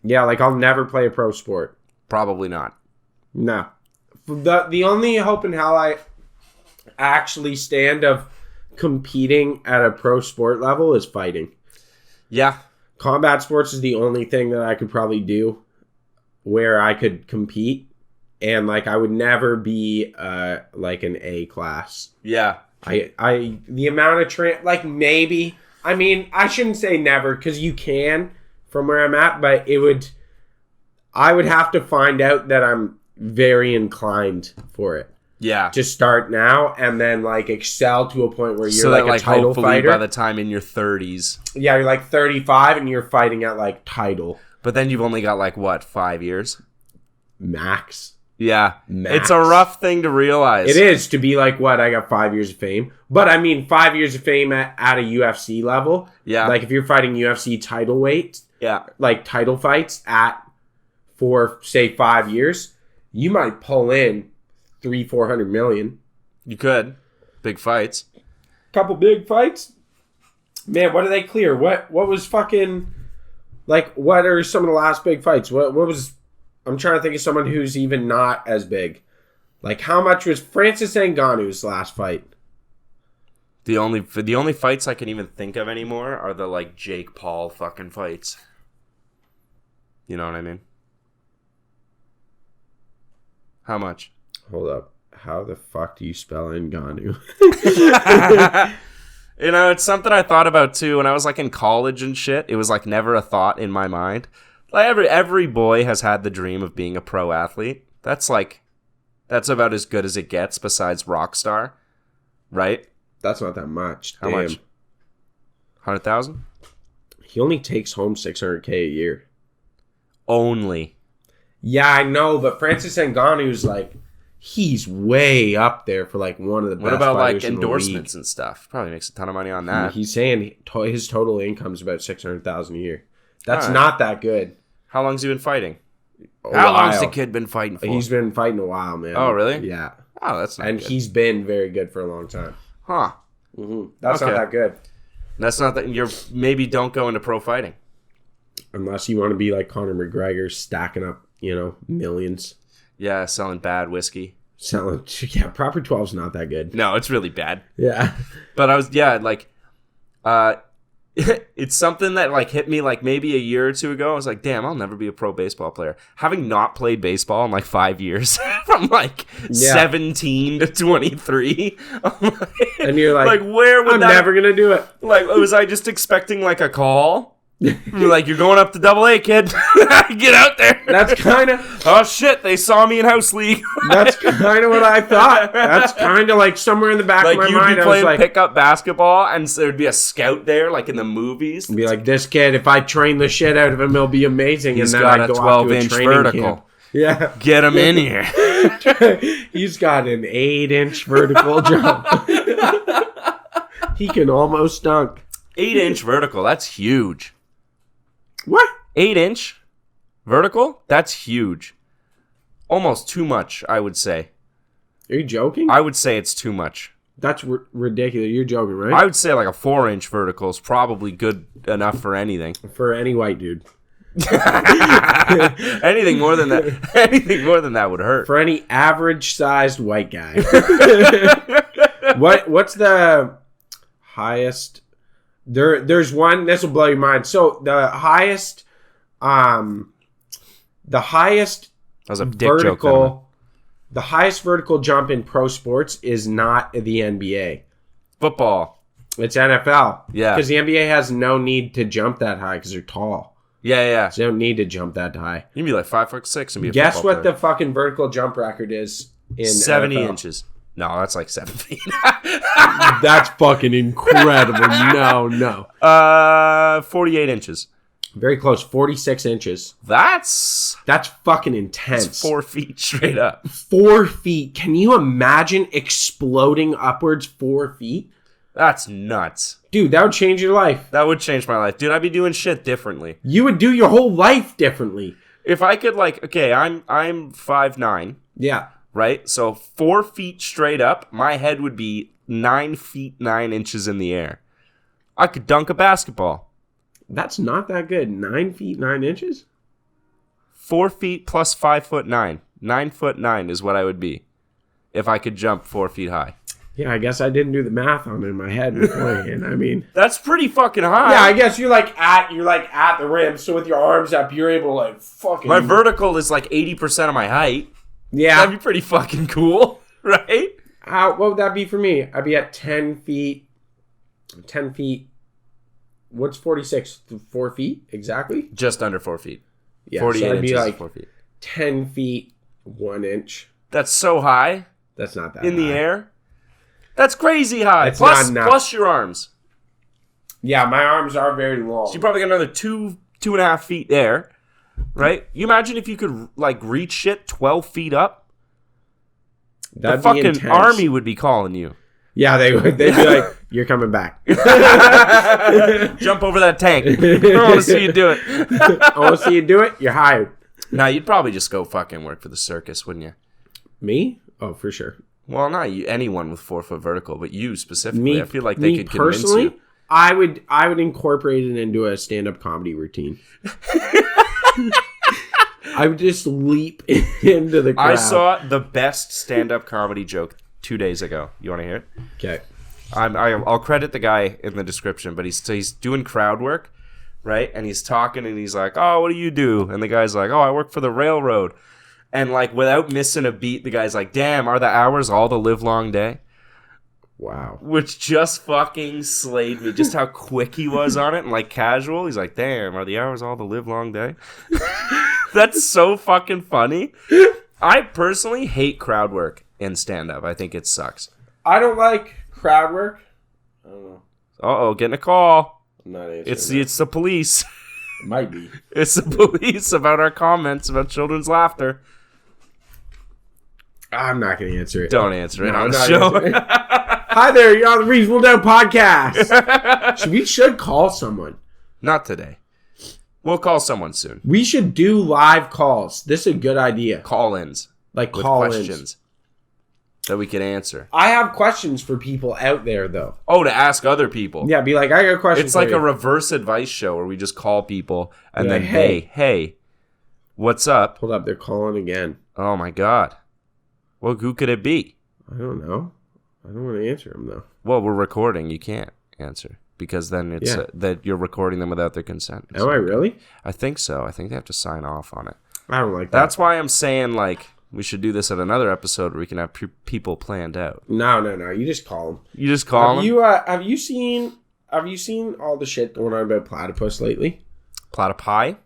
Yeah, like I'll never play a pro sport.
Probably not.
No. The only hope in hell I actually stand of competing at a pro sport level is fighting.
Yeah.
Combat sports is the only thing that I could probably do where I could compete. And, like, I would never be, like, an A class.
Yeah.
The amount of, like, maybe. I mean, I shouldn't say never, because you can from where I'm at, but I would have to find out that I'm very inclined for it.
Yeah.
To start now, and then, like, excel to a point where you're,
so
like,
that,
a title
hopefully
fighter.
By the time in your 30s.
Yeah, you're, like, 35, and you're fighting at, like, title.
But then you've only got, like, what, 5 years?
Max.
Yeah.
Max.
It's a rough thing to realize.
It is to be like, what, I got 5 years of fame. But I mean, 5 years of fame at a UFC level.
Yeah.
Like if you're fighting UFC title weight.
Yeah.
Like title fights for say 5 years, you might pull in 300-400 million.
You could. Big fights.
Couple big fights. Man, what did they clear? What was fucking, like, what are some of the last big fights? What was, I'm trying to think of someone who's even not as big. Like, how much was Francis Ngannou's last fight?
The only fights I can even think of anymore are the, like, Jake Paul fucking fights. You know what I mean? How much?
Hold up. How the fuck do you spell Ngannou?
You know, it's something I thought about, too. When I was, like, in college and shit, it was, like, never a thought in my mind. Like, every boy has had the dream of being a pro athlete. That's about as good as it gets besides Rockstar, right?
That's not that much.
How much? 100,000?
He only takes home $600K a year.
Only.
Yeah, I know, but Francis Ngannou's like, he's way up there for like one of the best.
What about like
fighters in the
endorsements
league.
and stuff? Probably makes a ton of money on that.
He's saying his total income is about $600,000 a year. That's not that good.
How long's he been fighting? How long's the kid been fighting for?
He's been fighting a while, man.
Oh, really?
Yeah.
Oh, that's not
and
good.
He's been very good for a long time.
Huh.
Mm-hmm. That's not that good.
That's not that. You're maybe don't go into pro fighting.
Unless you want to be like Conor McGregor, stacking up, millions.
Yeah, selling bad whiskey.
Proper 12's not that good.
No, it's really bad.
Yeah.
But it's something that like hit me like maybe a year or two ago. I was like, damn, I'll never be a pro baseball player. Having not played baseball in like 5 years, from like 17 to 23.
And you're like
where would
I'm never going to do it.
Like, was I just expecting like a call? Like, you're going up to AA, kid. Get out there.
That's kind of...
Oh, shit. They saw me in House League.
That's kind of what I thought. That's kind of like somewhere in the back of my mind.
Like, you'd be playing
like,
pickup basketball, and so there'd be a scout there, like in the movies.
Be like, this kid, if I train the shit out of him, he'll be amazing.
He's
and then
got
I
a
go
12-inch vertical.
Camp. Yeah.
Get him in here.
He's got an 8-inch vertical jump. He can almost dunk.
8-inch vertical. That's huge.
What?
8-inch vertical? That's huge. Almost too much, I would say.
Are you joking?
I would say it's too much.
That's ridiculous. You're joking, right?
I would say like a 4-inch vertical is probably good enough for anything.
For any white dude.
Anything more than that would hurt.
For any average-sized white guy. What's the highest? There's one. This will blow your mind. So the highest
That was a dick
vertical.
joke.
The highest vertical jump in pro sports is not the NBA.
Football.
It's NFL.
Yeah.
Because the NBA has no need to jump that high because they're tall.
Yeah.
So they don't need to jump that high.
You can be like 5'6" and be a
Guess
football
what
player.
the fucking vertical jump record is in
70
NFL?
inches. No, that's like 7 feet.
That's fucking incredible. No.
48 inches.
Very close. 46 inches.
That's
fucking intense.
4 feet straight up.
4 feet. Can you imagine exploding upwards 4 feet?
That's nuts.
Dude, that would change your life.
That would change my life. Dude, I'd be doing shit differently.
You would do your whole life differently.
If I could okay, I'm 5'9".
Yeah.
Right? So 4 feet straight up, my head would be 9 feet 9 inches in the air. I could dunk a basketball.
That's not that good. 9 feet 9 inches?
4 feet plus 5'9". 9'9" is what I would be if I could jump 4 feet high.
Yeah, I guess I didn't do the math on it in my head beforehand. I mean,
that's pretty fucking high.
Yeah, I guess you're at the rim, so with your arms up, you're able to fucking.
My vertical is like 80% of my height.
Yeah,
that'd be pretty fucking cool, right?
What would that be for me? I'd be at 10 feet. 10 feet. What's 46? 4 feet exactly?
Just under 4 feet.
Yeah,
48
so I'd
inches
be
is 4 feet.
10 feet 1 inch.
That's so high.
That's not that
in
high.
the air. That's crazy high.
It's not enough.
Plus your arms.
Yeah, my arms are very long.
So you probably got another 2.5 feet there, right? You imagine if you could reach shit 12 feet up.
That'd
the fucking
intense.
army would be calling you.
Yeah, they would. They'd be like, "You're coming back."
Jump over that tank. I want to see you do it.
I want to see you do it. You're hired.
Nah, you'd probably just go fucking work for the circus, wouldn't you?
Me? Oh, for sure.
Well, not you. Anyone with 4 foot vertical, but you specifically. I feel like they could
personally,
convince you.
I would incorporate it into a stand-up comedy routine. I would just leap into the crowd.
I saw the best stand-up comedy joke 2 days ago. You want to hear it?
Okay.
I'll credit the guy in the description, but he's doing crowd work, right? And he's talking, and he's like, "Oh, what do you do?" And the guy's like, "Oh, I work for the railroad." And without missing a beat, the guy's like, "Damn, are the hours all the live long day?"
Wow.
Which just fucking slayed me. Just how quick he was on it and casual. He's like, "Damn, are the hours all the live long day?" That's so fucking funny. I personally hate crowd work in stand-up. I think it sucks.
I don't like crowd work. I don't know.
Uh-oh, getting a call.
I'm not answering.
It's the police.
It might be.
It's the police about our comments about children's laughter.
I'm not going to answer it.
Don't answer it
No,
on
I'm
the
not
show.
answering it. Hi there, you're on the Reasonable Doubt podcast. We should call someone.
Not today. We'll call someone soon.
We should do live calls. This is a good idea.
Call-ins.
Like
with
call-ins.
questions that we could answer.
I have questions for people out there, though.
Oh, to ask other people.
Yeah, be like, I got a question.
It's like a reverse advice show where we just call people and then, hey, what's up?
Hold up, they're calling again.
Oh my God. Well, who could it be?
I don't know. I don't want to answer them, though.
Well, we're recording. You can't answer because then it's that you're recording them without their consent.
Am I really?
I think so. I think they have to sign off on it.
I don't like that.
That's why I'm saying, like, we should do this at another episode where we can have people planned out.
No. You just call them.
You just call them?
Have you seen all the shit going on about platypus lately?
Platypi?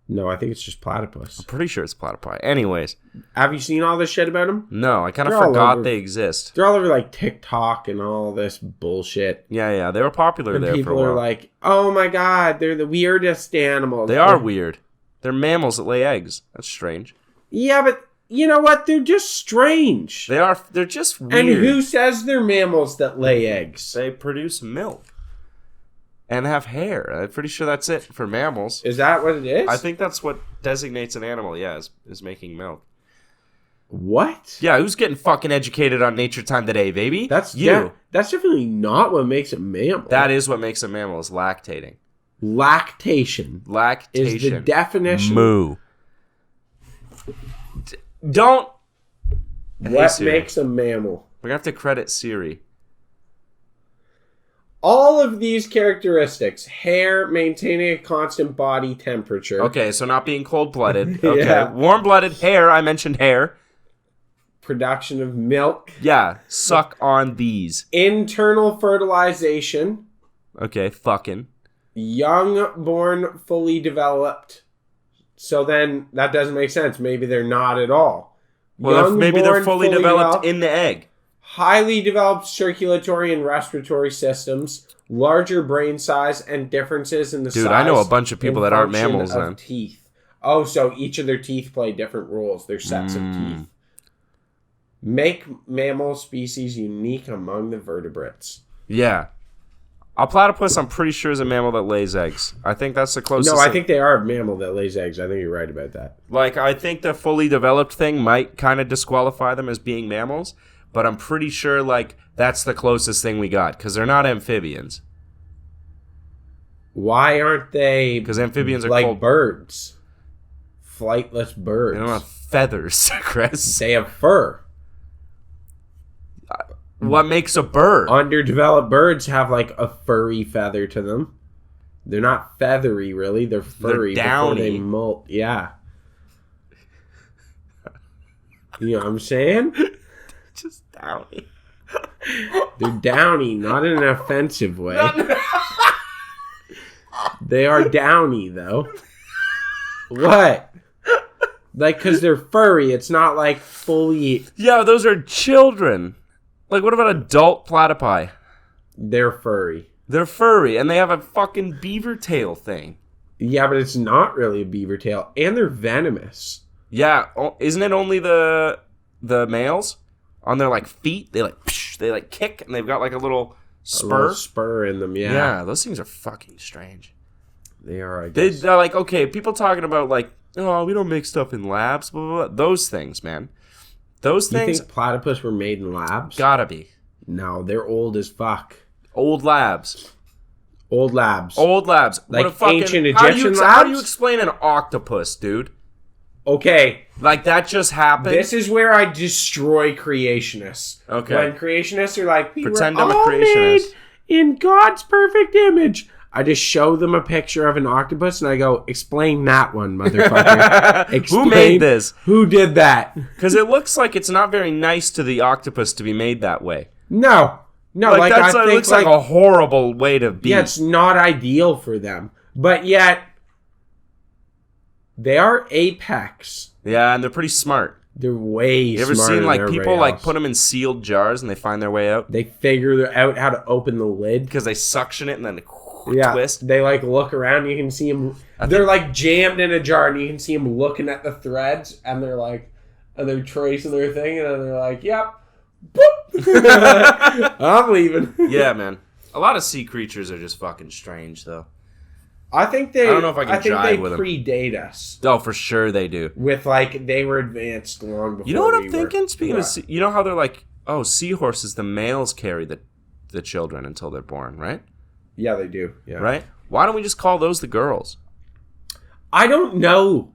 No, I think it's just platypus.
I'm pretty sure it's platypi. Anyways.
Have you seen all this shit about them?
No, I kind of forgot they exist.
They're all over like TikTok and all this bullshit.
Yeah, they were popular
and
there for a while.
People are like, oh my God, they're the weirdest animals.
They are weird. They're mammals that lay eggs. That's strange.
Yeah, but you know what? They're just strange.
They're just weird.
And who says they're mammals that lay eggs?
They produce milk. And have hair. I'm pretty sure that's it for mammals.
Is that what it is?
I think that's what designates an animal, is making milk.
What?
Yeah, who's getting fucking educated on Nature Time today, baby?
That's
you.
Yeah, that's definitely not what makes a mammal.
That is what makes a mammal, is lactating.
Lactation. Is the definition.
Moo. Don't.
What makes a mammal?
We're going to have to credit Siri.
All of these characteristics, hair, maintaining a constant body temperature.
Okay, so not being cold-blooded. Okay, yeah. Warm-blooded, hair, I mentioned hair.
Production of milk.
Yeah, suck on these.
Internal fertilization.
Okay, fucking.
Young born fully developed. So then, that doesn't make sense. Maybe they're not at all.
Well, maybe they're fully developed in the egg.
Highly developed circulatory and respiratory systems, larger brain size, and differences in the size.
Dude, I know a bunch of people that aren't mammals then.
Teeth. Oh, so each of their teeth play different roles. They're sets of teeth. Make mammal species unique among the vertebrates.
Yeah. A platypus, I'm pretty sure, is a mammal that lays eggs. I think that's the closest.
No, I think they are a mammal that lays eggs. I think you're right about that.
Like, I think the fully developed thing might kind of disqualify them as being mammals. But I'm pretty sure, like, that's the closest thing we got. Because they're not amphibians.
Why aren't they...
Because amphibians are
like birds. Flightless birds.
They don't have feathers, Chris.
They have fur.
What makes a bird?
Underdeveloped birds have, like, a furry feather to them. They're not feathery, really. They're furry.
They're downy.
Before they molt. Yeah. You know what I'm saying?
Just downy.
They're downy, not in an offensive way. They are downy, though. What? Like, because they're furry, it's not like fully...
Yeah, those are children. Like, what about adult platypi?
They're furry.
They're furry, and they have a fucking beaver tail thing.
Yeah, but it's not really a beaver tail. And they're venomous.
Yeah, isn't it only the males? On their, like, feet, they kick, and they've got, like, a little spur.
A little spur in them, yeah.
Yeah, those things are fucking strange.
They are, I guess.
They're like, okay, people talking about, like, oh, we don't make stuff in labs, blah, blah, blah. Those things, man. Those things...
You think platypus were made in labs?
Gotta be.
No, they're old as fuck.
Old labs.
Old labs.
Old labs.
Like
what a fucking,
ancient Egyptian labs?
How do you explain an octopus, dude?
Okay.
Like, that just happened?
This is where I destroy creationists.
Okay.
When creationists are like, we
pretend
were
I'm a
all
creationist.
made in God's perfect image. I just show them a picture of an octopus and I go, explain that one, motherfucker.
Who made this?
Who did that?
Because it looks like it's not very nice to the octopus to be made that way.
No,
like that's it looks like a horrible way to be.
Yeah, it's not ideal for them. But yet, they are apex.
Yeah, and they're pretty smart.
They're way smarter. You ever seen
like people like put them in sealed jars and they find their way out?
They figure out how to open the lid
because they suction it and then twist.
They like look around. You can see them. They're like jammed in a jar, and you can see them looking at the threads, and they're like, and they're tracing their thing, and then they're like, "Yep, boop, I'm leaving."
Yeah, man. A lot of sea creatures are just fucking strange, though.
I think they.
I don't know if I can jive with them.
Predate us.
Oh, for sure they do.
With like they were advanced long before.
You know what I'm thinking? Speaking of, you know how they're like, oh, seahorses, the males carry the children until they're born, right?
Yeah, they do. Yeah.
Right? Why don't we just call those the girls?
I don't know.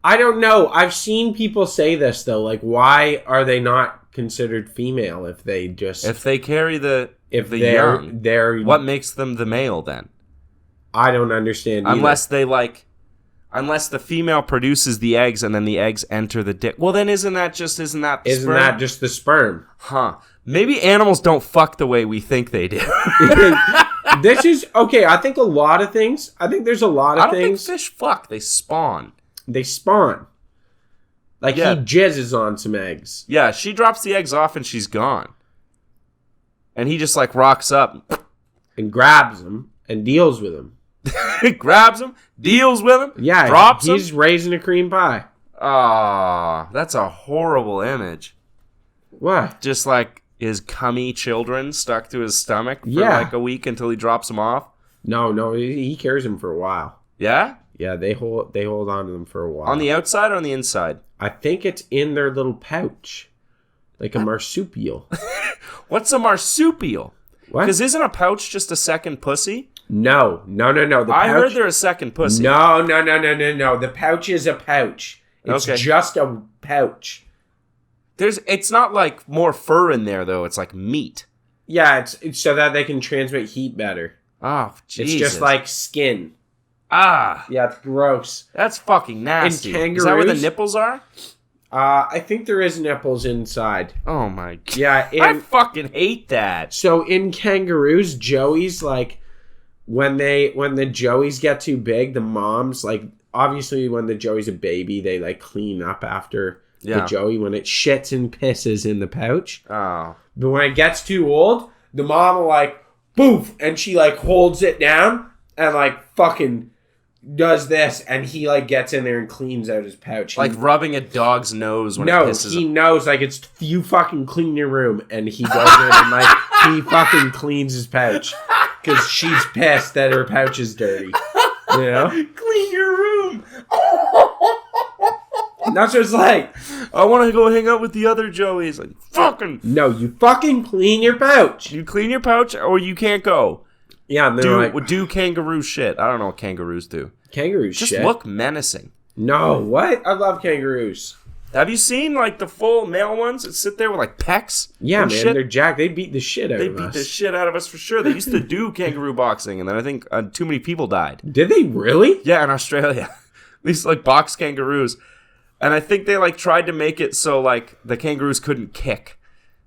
I've seen people say this though. Like, why are they not considered female if they
carry the young? What makes them the male then?
I don't understand either.
Unless the female produces the eggs and then the eggs enter the dick. Well, then isn't that just the sperm?
Isn't that just the sperm?
Huh. Maybe animals don't fuck the way we think they do.
This is okay. I think there's a lot of things. I don't think
fish fuck. They spawn.
Like he jizzes on some eggs.
Yeah, she drops the eggs off and she's gone. And he just like rocks up
and grabs them and deals with them.
Grabs them, deals with them.
Yeah,
drops them.
He's raising a cream pie.
Ah, that's a horrible image.
What?
Just like his cummy children stuck to his stomach for like a week until he drops them off.
No, he carries them for a while.
Yeah?
Yeah, they hold on to them for a while.
On the outside or on the inside?
I think it's in their little pouch. Like a marsupial.
What's a marsupial?
What?
Because isn't a pouch just a second pussy?
No.
I heard they're a second pussy.
No. The pouch is a pouch. It's just a pouch.
It's not like more fur in there though. It's like meat.
Yeah, it's so that they can transmit heat better.
Oh, Jesus.
It's just like skin.
Ah.
Yeah, it's gross.
That's fucking nasty.
In kangaroos,
is that where the nipples are?
I think there is nipples inside.
Oh my God.
Yeah.
I fucking hate that.
So in kangaroos, joeys, like when the joeys get too big, the moms, like obviously when the joey's a baby, they like clean up after the joey when it shits and pisses in the pouch.
Oh.
But when it gets too old, the mom will like poof and she like holds it down and like fucking does this, and he like gets in there and cleans out his pouch.
Like rubbing a dog's nose when it pisses.
No, he knows, like, it's you fucking clean your room, and he goes in and like he fucking cleans his pouch because she's pissed that her pouch is dirty. You know,
clean your room.
And that's what it's like.
I want to go hang out with the other joeys. Like fucking
no, you fucking clean your pouch.
You clean your pouch, or you can't go.
Yeah, and
do kangaroo shit. I don't know what kangaroos do.
Kangaroos
just look menacing.
No, what? I love kangaroos.
Have you seen like the full male ones that sit there with like pecs?
Yeah, man, shit? They're jacked. They beat the shit out of us.
They beat the shit out of us for sure. They used to do kangaroo boxing, and then I think too many people died.
Did they really?
Yeah, in Australia. These like box kangaroos. And I think they like tried to make it so like the kangaroos couldn't kick.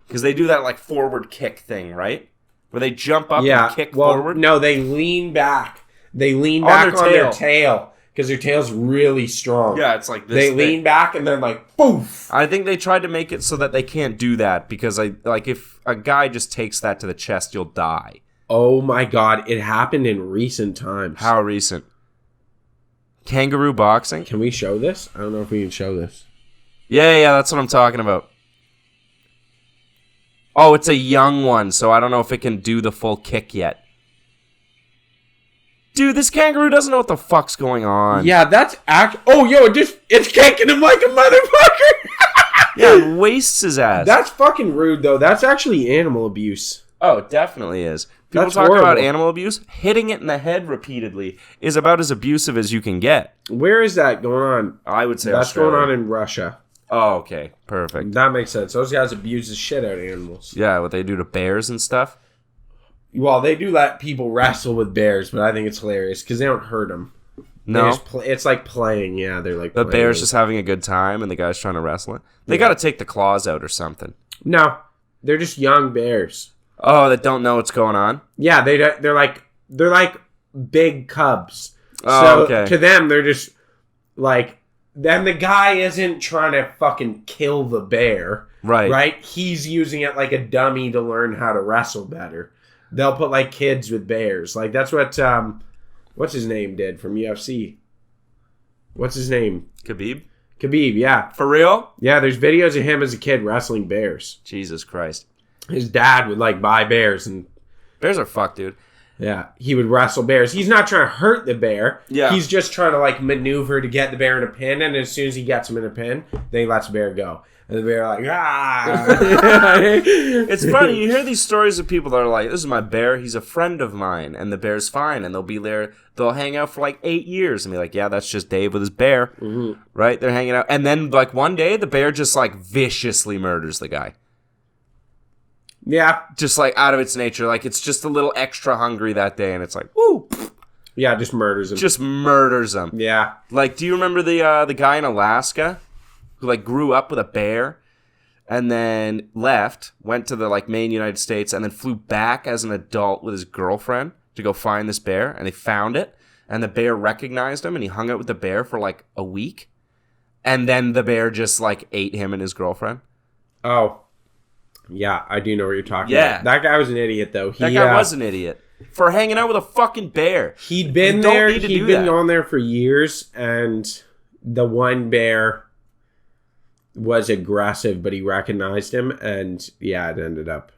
Because they do that like forward kick thing, right? Where they jump up and kick forward?
No, they lean back. They lean back on their tail. Because their tail's really strong.
Yeah, it's like this.
They lean back and then like, poof.
I think they tried to make it so that they can't do that. Because if a guy just takes that to the chest, you'll die.
Oh my God. It happened in recent times.
How recent? Kangaroo boxing?
Can we show this? I don't know if we can show this.
Yeah, that's what I'm talking about. Oh, it's a young one, so I don't know if it can do the full kick yet. Dude, this kangaroo doesn't know what the fuck's going on.
Yeah, that's oh, yo, it's kicking him like a motherfucker.
Yeah, it wastes his ass.
That's fucking rude, though. That's actually animal abuse.
Oh, it definitely is. People talk about animal abuse. Hitting it in the head repeatedly is about as abusive as you can get.
Where is that going on?
I would say
that's
Australia.
going on in Russia.
Oh, okay. Perfect.
That makes sense. Those guys abuse the shit out of animals.
Yeah, what they do to bears and stuff.
Well, they do let people wrestle with bears, but I think it's hilarious because they don't hurt them.
No.
It's like playing. Yeah, they're like
the bear's just having a good time and the guy's trying to wrestle it. They got to take the claws out or something.
No, they're just young bears.
Oh, that don't know what's going on?
Yeah, they're like big cubs.
Oh,
so
okay.
To them, they're just like. Then the guy isn't trying to fucking kill the bear.
Right.
Right? He's using it like a dummy to learn how to wrestle better. They'll put like kids with bears. Like that's what what's his name did from UFC. What's his name?
Khabib,
yeah.
For real?
Yeah, there's videos of him as a kid wrestling bears.
Jesus Christ.
His dad would like buy bears and
bears are fucked, dude.
Yeah, he would wrestle bears. He's not trying to hurt the bear.
Yeah.
He's just trying to like maneuver to get the bear in a pin, and as soon as he gets him in a pin, then he lets the bear go. And the bear like, ah.
It's funny, you hear these stories of people that are like, this is my bear, he's a friend of mine, and the bear's fine, and they'll be there, they'll hang out for like 8 years, and be like, yeah, that's just Dave with his bear, right? They're hanging out, and then like one day, the bear just like viciously murders the guy.
Yeah.
Just like out of its nature, like it's just a little extra hungry that day, and it's like, woo!
Yeah, just murders him.
Just murders him.
Yeah.
Like, do you remember the guy in Alaska who like grew up with a bear and then went to the like main United States and then flew back as an adult with his girlfriend to go find this bear, and they found it, and the bear recognized him, and he hung out with the bear for like a week, and then the bear just like ate him and his girlfriend.
Oh. Yeah, I do know what you're talking about. That guy was an idiot, though.
That guy was an idiot for hanging out with a fucking bear.
He'd been there. He'd been on there for years, and the one bear was aggressive, but he recognized him, and yeah, it ended up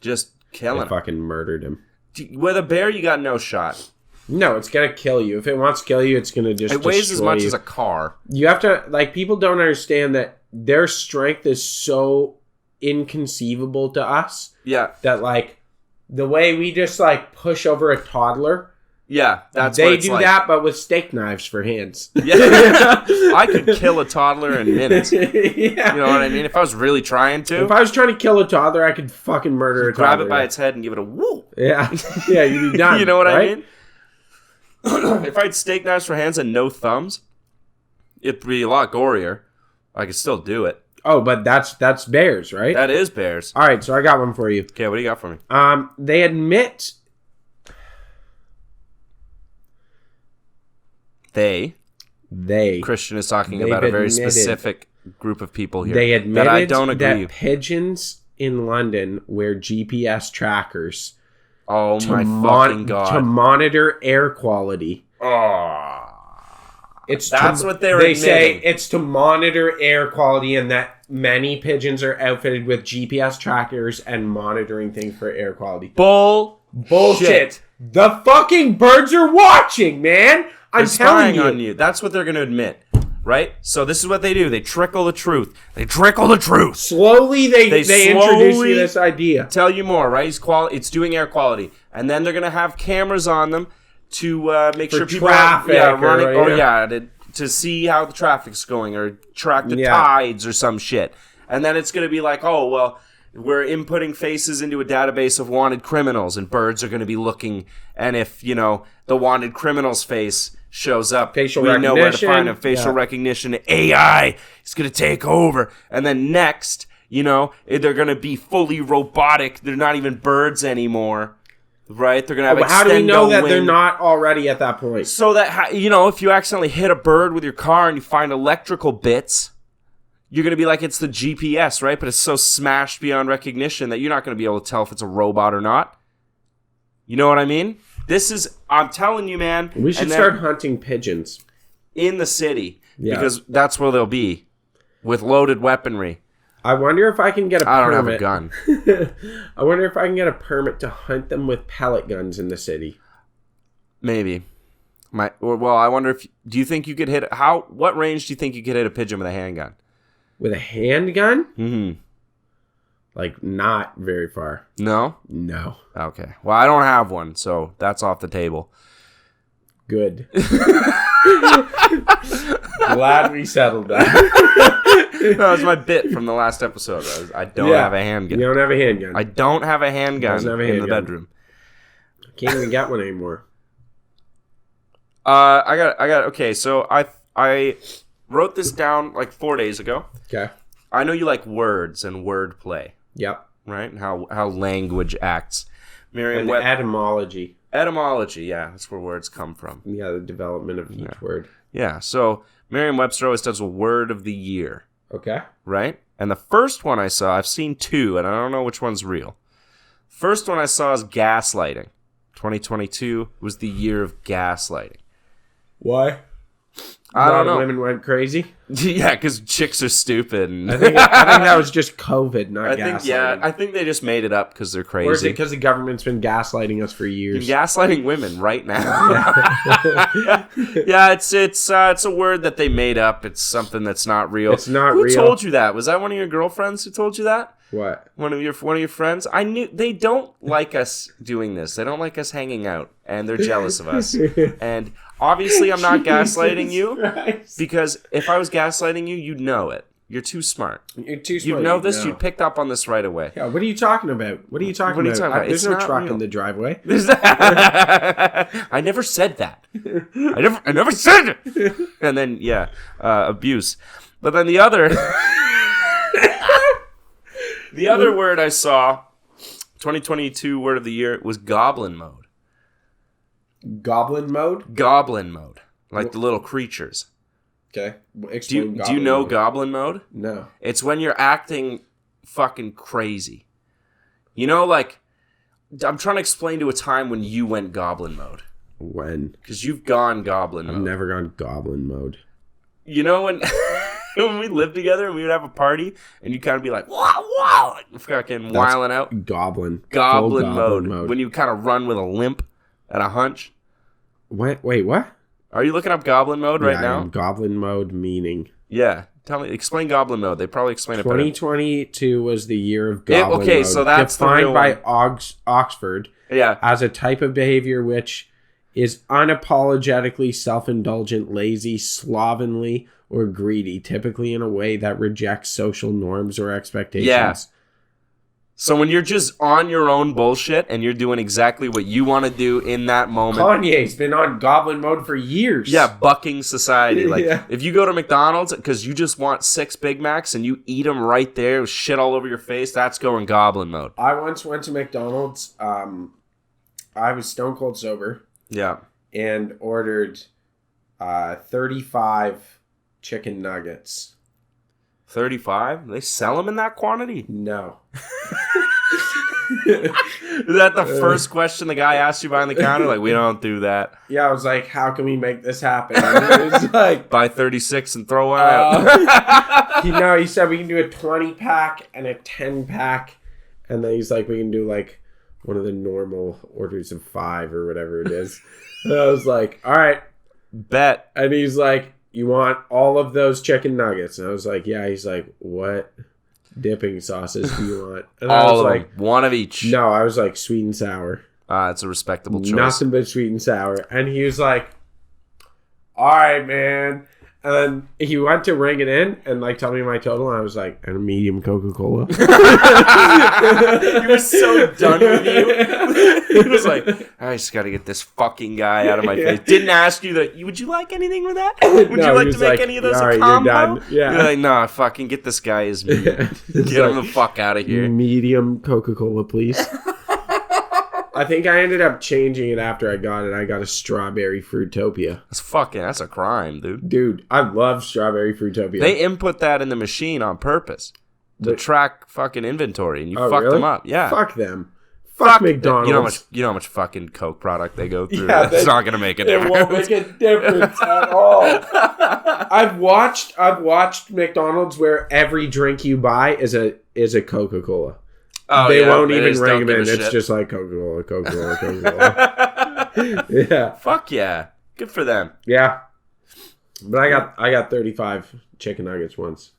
just killing him.
Fucking murdered him.
With a bear, you got no shot.
No, it's gonna kill you. If it wants to kill you, it's gonna just.
It weighs as much as a car.
You have to like. People don't understand that their strength is so inconceivable to us.
Yeah.
That like the way we just like push over a toddler.
Yeah, that's
they
what it's
do
like.
that, but with steak knives for hands.
Yeah, I could kill a toddler in minutes.
Yeah.
You know what I mean? If I was really trying to.
If I was trying to kill a toddler, I could fucking murder a toddler.
Grab it by its head and give it a woo.
Yeah, yeah, you'd be done.
You know what
right?
I mean? If I had steak knives for hands and no thumbs, it'd be a lot gorier. I could still do it.
Oh, but that's bears, right?
That is bears.
All right, so I got one for you.
Okay, what do you got for me?
They admit.
They.
They.
Christian is talking about a very specific group of people here.
They admitted
that I don't agree.
that pigeons in London wear GPS trackers.
Oh my fucking God.
To monitor air quality.
Oh.
That's
what they were
They
admitting.
say it's to monitor air quality, and that many pigeons are outfitted with GPS trackers and monitoring things for air quality. Bullshit. The fucking birds are watching, man. I'm telling you.
On you. That's what they're going to admit, right? So this is what they do. They trickle the truth. Slowly,
they introduce you this idea.
Tell you more, right? It's doing air quality, and then they're going to have cameras on them to make sure people are to see how the traffic's going or track the tides or some shit. And then it's going to be like, oh, well, we're inputting faces into a database of wanted criminals, and birds are going to be looking, and if, you know, the wanted criminal's face shows up, we know where to find him. Facial recognition, AI is going to take over. And then next, you know, they're going to be fully robotic. They're not even birds anymore. Right? They're going to have
how do we know that they're not already at that point?
So that, you know, if you accidentally hit a bird with your car and you find electrical bits, you're going to be like, it's the GPS, right? But it's so smashed beyond recognition that you're not going to be able to tell if it's a robot or not. You know what I mean? I'm telling you, man.
We should start hunting pigeons.
In the city. Yeah. Because that's where they'll be. With loaded weaponry.
I wonder if I can get a permit.
I don't have a gun.
I wonder if I can get a permit to hunt them with pellet guns in the city.
Maybe. I wonder if... Do you think you could hit... What range do you think you could hit a pigeon with a handgun?
With a handgun?
Mm-hmm.
Like, not very far.
No?
No.
Okay. Well, I don't have one, so that's off the table.
Good. Glad we settled that.
That was my bit from the last episode. I don't have a handgun.
You don't have a handgun.
I don't have a handgun in the bedroom.
Can't even get one anymore.
I got. Okay, so I wrote this down like 4 days ago.
Okay.
I know you like words and wordplay.
Yep.
Right? And how language acts.
And etymology.
Etymology, yeah. That's where words come from.
Yeah, the development of each word.
Yeah, so Merriam-Webster always does a word of the year.
Okay.
Right? And the first one I saw, I've seen two, and I don't know which one's real. First one I saw is gaslighting. 2022 was the year of gaslighting.
Why?
I don't know.
Women went crazy.
Yeah, because chicks are stupid. And
I think that was just COVID, not gaslighting.
I think they just made it up because they're crazy.
Or is it because the government's been gaslighting us for years?
Gaslighting women right now. Yeah, it's a word that they made up. It's something that's not real.
It's not
real.
Who
told you that? Was that one of your girlfriends who told you that?
What?
One of your friends? I knew they don't like us doing this. They don't like us hanging out, and they're jealous of us. And obviously, I'm not gaslighting you because if I was gaslighting you, you'd know it. You're too smart.
You're too smart.
You know this. You picked up on this right away.
Yeah. What are you talking about? There's no truck in the driveway.
I never said that. I never said it. And then abuse. But then the other. The other word I saw, 2022 word of the year, was goblin mode.
Goblin mode?
Goblin mode. Like the little creatures.
Okay.
Do you know goblin mode?
No.
It's when you're acting fucking crazy. You know, like, I'm trying to explain to a time when you went goblin mode.
When?
Because you've gone goblin mode.
I've never gone goblin mode.
You know when... When we lived together and we would have a party and you'd kind of be like, wow, fucking wiling out.
Goblin
mode. When you kind of run with a limp and a hunch.
Wait, what?
Are you looking up goblin mode right now?
Goblin mode meaning.
Yeah. Explain goblin mode. They probably explain it better.
2022 was the year of goblin mode.
Okay, so that's
defined by Oxford
Yeah.
as a type of behavior which is unapologetically self-indulgent, lazy, slovenly, or greedy, typically in a way that rejects social norms or expectations.
Yeah. So when you're just on your own bullshit and you're doing exactly what you want to do in that moment.
Kanye's been on goblin mode for years.
Yeah, bucking society. Like, if you go to McDonald's because you just want 6 Big Macs and you eat them right there with shit all over your face, that's going goblin mode.
I once went to McDonald's. I was stone cold sober.
Yeah.
And ordered 35 chicken nuggets.
35? They sell them in that quantity?
No.
Is that the first question the guy asked you behind the counter? Like, we don't do that.
Yeah, I was like, how can we make this happen? And it was like,
buy 36 and throw one out.
He said we can do a 20-pack and a 10-pack. And then he's like, we can do like one of the normal orders of 5 or whatever it is. And I was like, all right.
Bet.
And he's like, you want all of those chicken nuggets? And I was like, yeah. He's like, what dipping sauces do you want? And
all
I was
of
like,
them. One of each.
No, I was like, sweet and sour.
It's a respectable choice.
Nothing but sweet and sour. And he was like, all right, man. And then he went to ring it in and like tell me my total. And I was like, and a medium Coca-Cola.
He was so done with you. He was like, I just got to get this fucking guy out of my face. Didn't ask you that. Would you like anything with that? Would you like to make any of those a combo? You're done. Yeah. You're like, nah, fucking get this guy his meat. Get him the fuck out of here.
Medium Coca-Cola, please. I think I ended up changing it after I got it. I got a strawberry Fruitopia.
That's a crime, dude.
Dude, I love strawberry Fruitopia.
They input that in the machine on purpose to track fucking inventory, and you fuck them up. Yeah.
Fuck them. Fuck McDonald's.
You know how much fucking Coke product they go through? Yeah, it's not going to make a difference.
It won't make a difference at all. I've watched McDonald's where every drink you buy is a Coca-Cola.
Oh,
they won't even ring them in. It's just like Coca-Cola, Coca-Cola, Coca-Cola. Yeah.
Fuck yeah. Good for them.
Yeah. But I got 35 chicken nuggets once.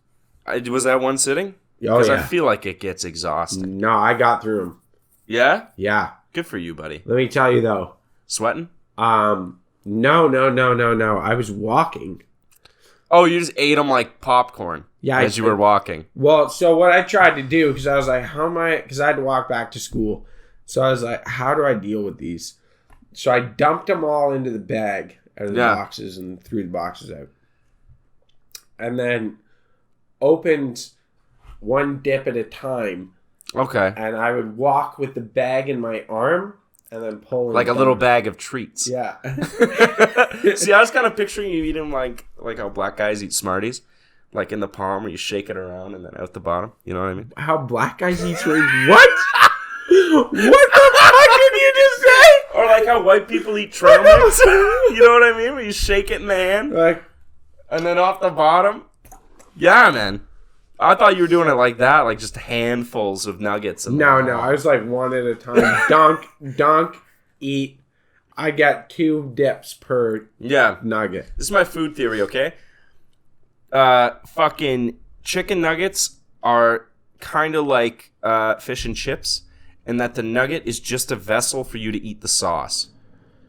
Was that one sitting?
Oh, yeah.
I feel like it gets exhausting.
No, I got through them.
Yeah?
Yeah.
Good for you, buddy.
Let me tell you, though.
Sweating?
No. I was walking.
Oh, you just ate them like popcorn as you were walking.
Well, so what I tried to do, because I was like, because I had to walk back to school. So I was like, how do I deal with these? So I dumped them all into the bag out of the boxes and threw the boxes out. And then opened one dip at a time.
Okay.
And I would walk with the bag in my arm and then pull it
like a little bag of treats.
Yeah.
See, I was kind of picturing you eating like how black guys eat Smarties. Like in the palm where you shake it around and then out the bottom. You know what I mean?
How black guys eat Smarties? What? What the fuck did you just say?
Or like how white people eat trail mix. You know what I mean? Where you shake it in the hand.
Like,
And then off the bottom? Yeah, man. I thought you were doing it like that, like just handfuls of nuggets.
No, I was like one at a time. Dunk, eat. I got 2 dips per nugget.
This is my food theory, okay? Fucking chicken nuggets are kind of like fish and chips, in that the nugget is just a vessel for you to eat the sauce.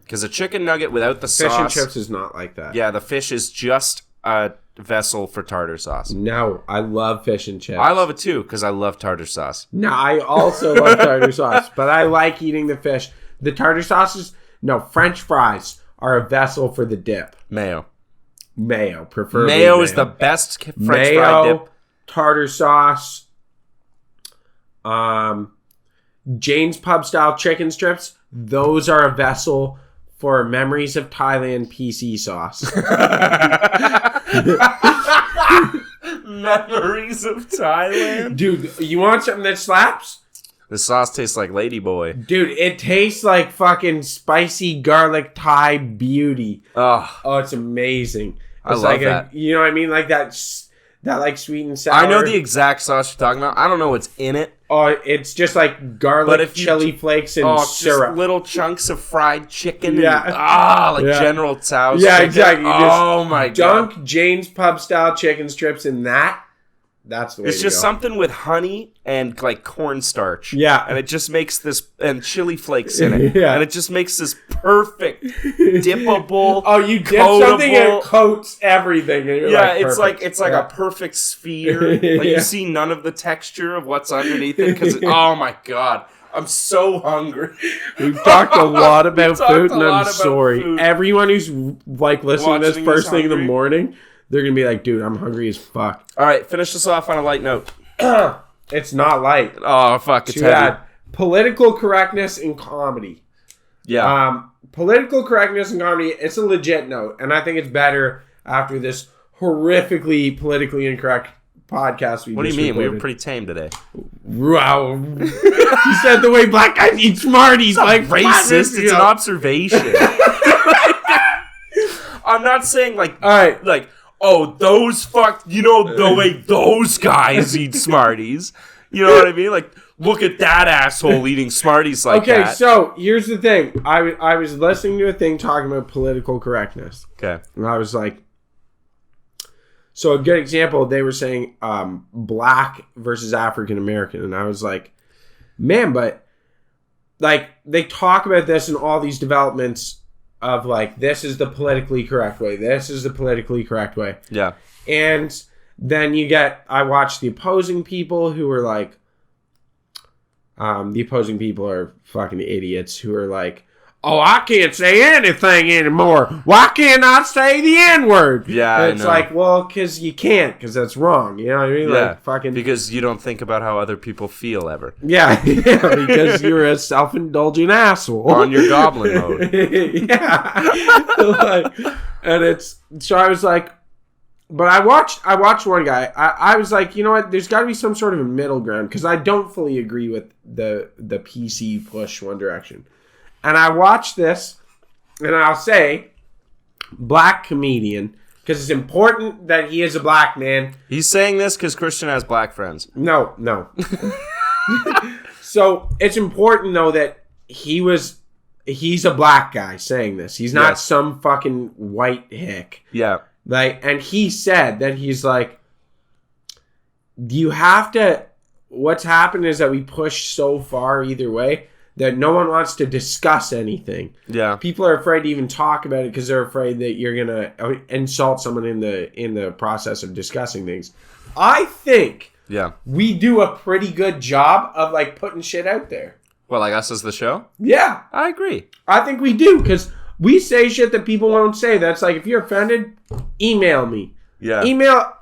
Because a chicken nugget without the sauce...
Fish and chips is not like that.
Yeah, the fish is just a vessel for tartar sauce.
No, I love fish and chips.
I love it too, because I love tartar sauce.
No, I also love tartar sauce, but I like eating the fish. The tartar sauces... No, French fries are a vessel for the dip.
Mayo,
preferably
mayo. Is the best French fry dip.
Tartar sauce. Jane's Pub style chicken strips. Those are a vessel for Memories of Thailand PC sauce.
Memories of Thailand?
Dude, you want something that slaps?
The sauce tastes like Ladyboy.
Dude, it tastes like fucking spicy garlic Thai beauty. Oh, it's amazing.
I love
like
that.
You know what I mean? Like that like sweet and sour.
I know the exact sauce you're talking about. I don't know what's in it.
Oh, it's just like garlic, chili flakes, and syrup.
Just little chunks of fried chicken. Yeah. General Tso's
Yeah,
chicken.
exactly.
Oh my god.
Dunk Jane's Pub style chicken strips in that. That's the way
it's
to
just
go.
Something with honey and like cornstarch.
Yeah.
And it just makes this, and chili flakes in it.
Yeah.
And it just makes this perfect, dippable.
Oh, you dip something and it coats everything. And you're
it's like a perfect sphere. Like you see none of the texture of what's underneath it because oh my god. I'm so hungry.
We've talked a lot about food, and I'm sorry. Food. Everyone who's like listening to this first thing in the morning, they're going to be like, dude, I'm hungry as fuck.
All right, finish this off on a light note.
It's not light.
Oh, fuck, it's heavy.
Political correctness in comedy.
Yeah.
Political correctness in comedy, it's a legit note. And I think it's better after this horrifically politically incorrect podcast
What do you mean? We were pretty tame today.
Wow. You said the way black guys eat Smarties. Like
racist. It's an observation. I'm not saying like...
All right.
Like... Oh, those the way those guys eat Smarties. You know what I mean? Like, look at that asshole eating Smarties like that.
Okay, so here's the thing. I was listening to a thing talking about political correctness.
Okay.
And I was like, so a good example, they were saying black versus African American. And I was like, man, but like they talk about this in all these developments of like, this is the politically correct way. This is the politically correct way.
Yeah.
And then I watched the opposing people who were like, the opposing people are fucking idiots who are like, oh, I can't say anything anymore. Why can't I say the N-word?
Yeah,
and it's like, well, because you can't, because that's wrong. You know what I mean?
Yeah,
like, fucking...
because you don't think about how other people feel ever.
Yeah, because you're a self-indulgent asshole.
On your Goblin mode.
Yeah. And it's... So I was like... But I watched one guy. I was like, you know what? There's got to be some sort of a middle ground, because I don't fully agree with the PC push one direction. And I watched this, and I'll say, black comedian, because it's important that he is a black man.
He's saying this because Christian has black friends.
No. So it's important, though, that he's a black guy saying this. He's not some fucking white hick.
Yeah.
Like, and he said that he's like, you have to, what's happened is that we push so far either way that no one wants to discuss anything.
Yeah.
People are afraid to even talk about it because they're afraid that you're going to insult someone in the process of discussing things. I think we do a pretty good job of like putting shit out there.
Well, like us as the show?
Yeah.
I agree.
I think we do, because we say shit that people won't say. That's like, if you're offended, email me.
Yeah.
Email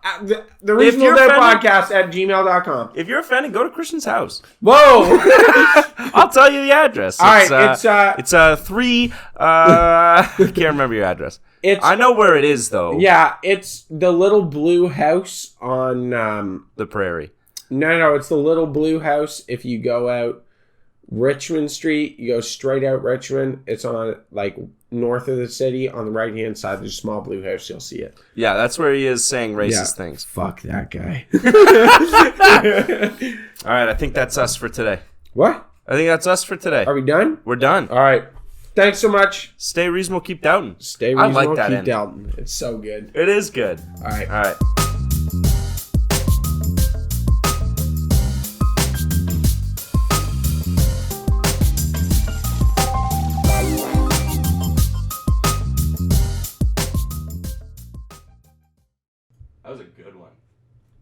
the Reasonable Dead Podcast at gmail.com.
If you're offended, go to Christian's house.
Whoa!
I'll tell you the address.
All right,
it's 3. I can't remember your address. I know where it is though.
Yeah, it's the little blue house on
the prairie.
No, it's the little blue house. If you go out Richmond Street, you go straight out Richmond. It's on like north of the city. On the right hand side, there's a small blue house. You'll see it.
Yeah, that's where he is saying racist things.
Fuck that guy.
All right, I think that's us for today.
What?
I think that's us for today.
Are we done?
We're done.
All right. Thanks so much.
Stay reasonable, keep doubting.
Stay reasonable,
I like that
keep
end.
doubting. It's so good.
It is good.
All right.
All right.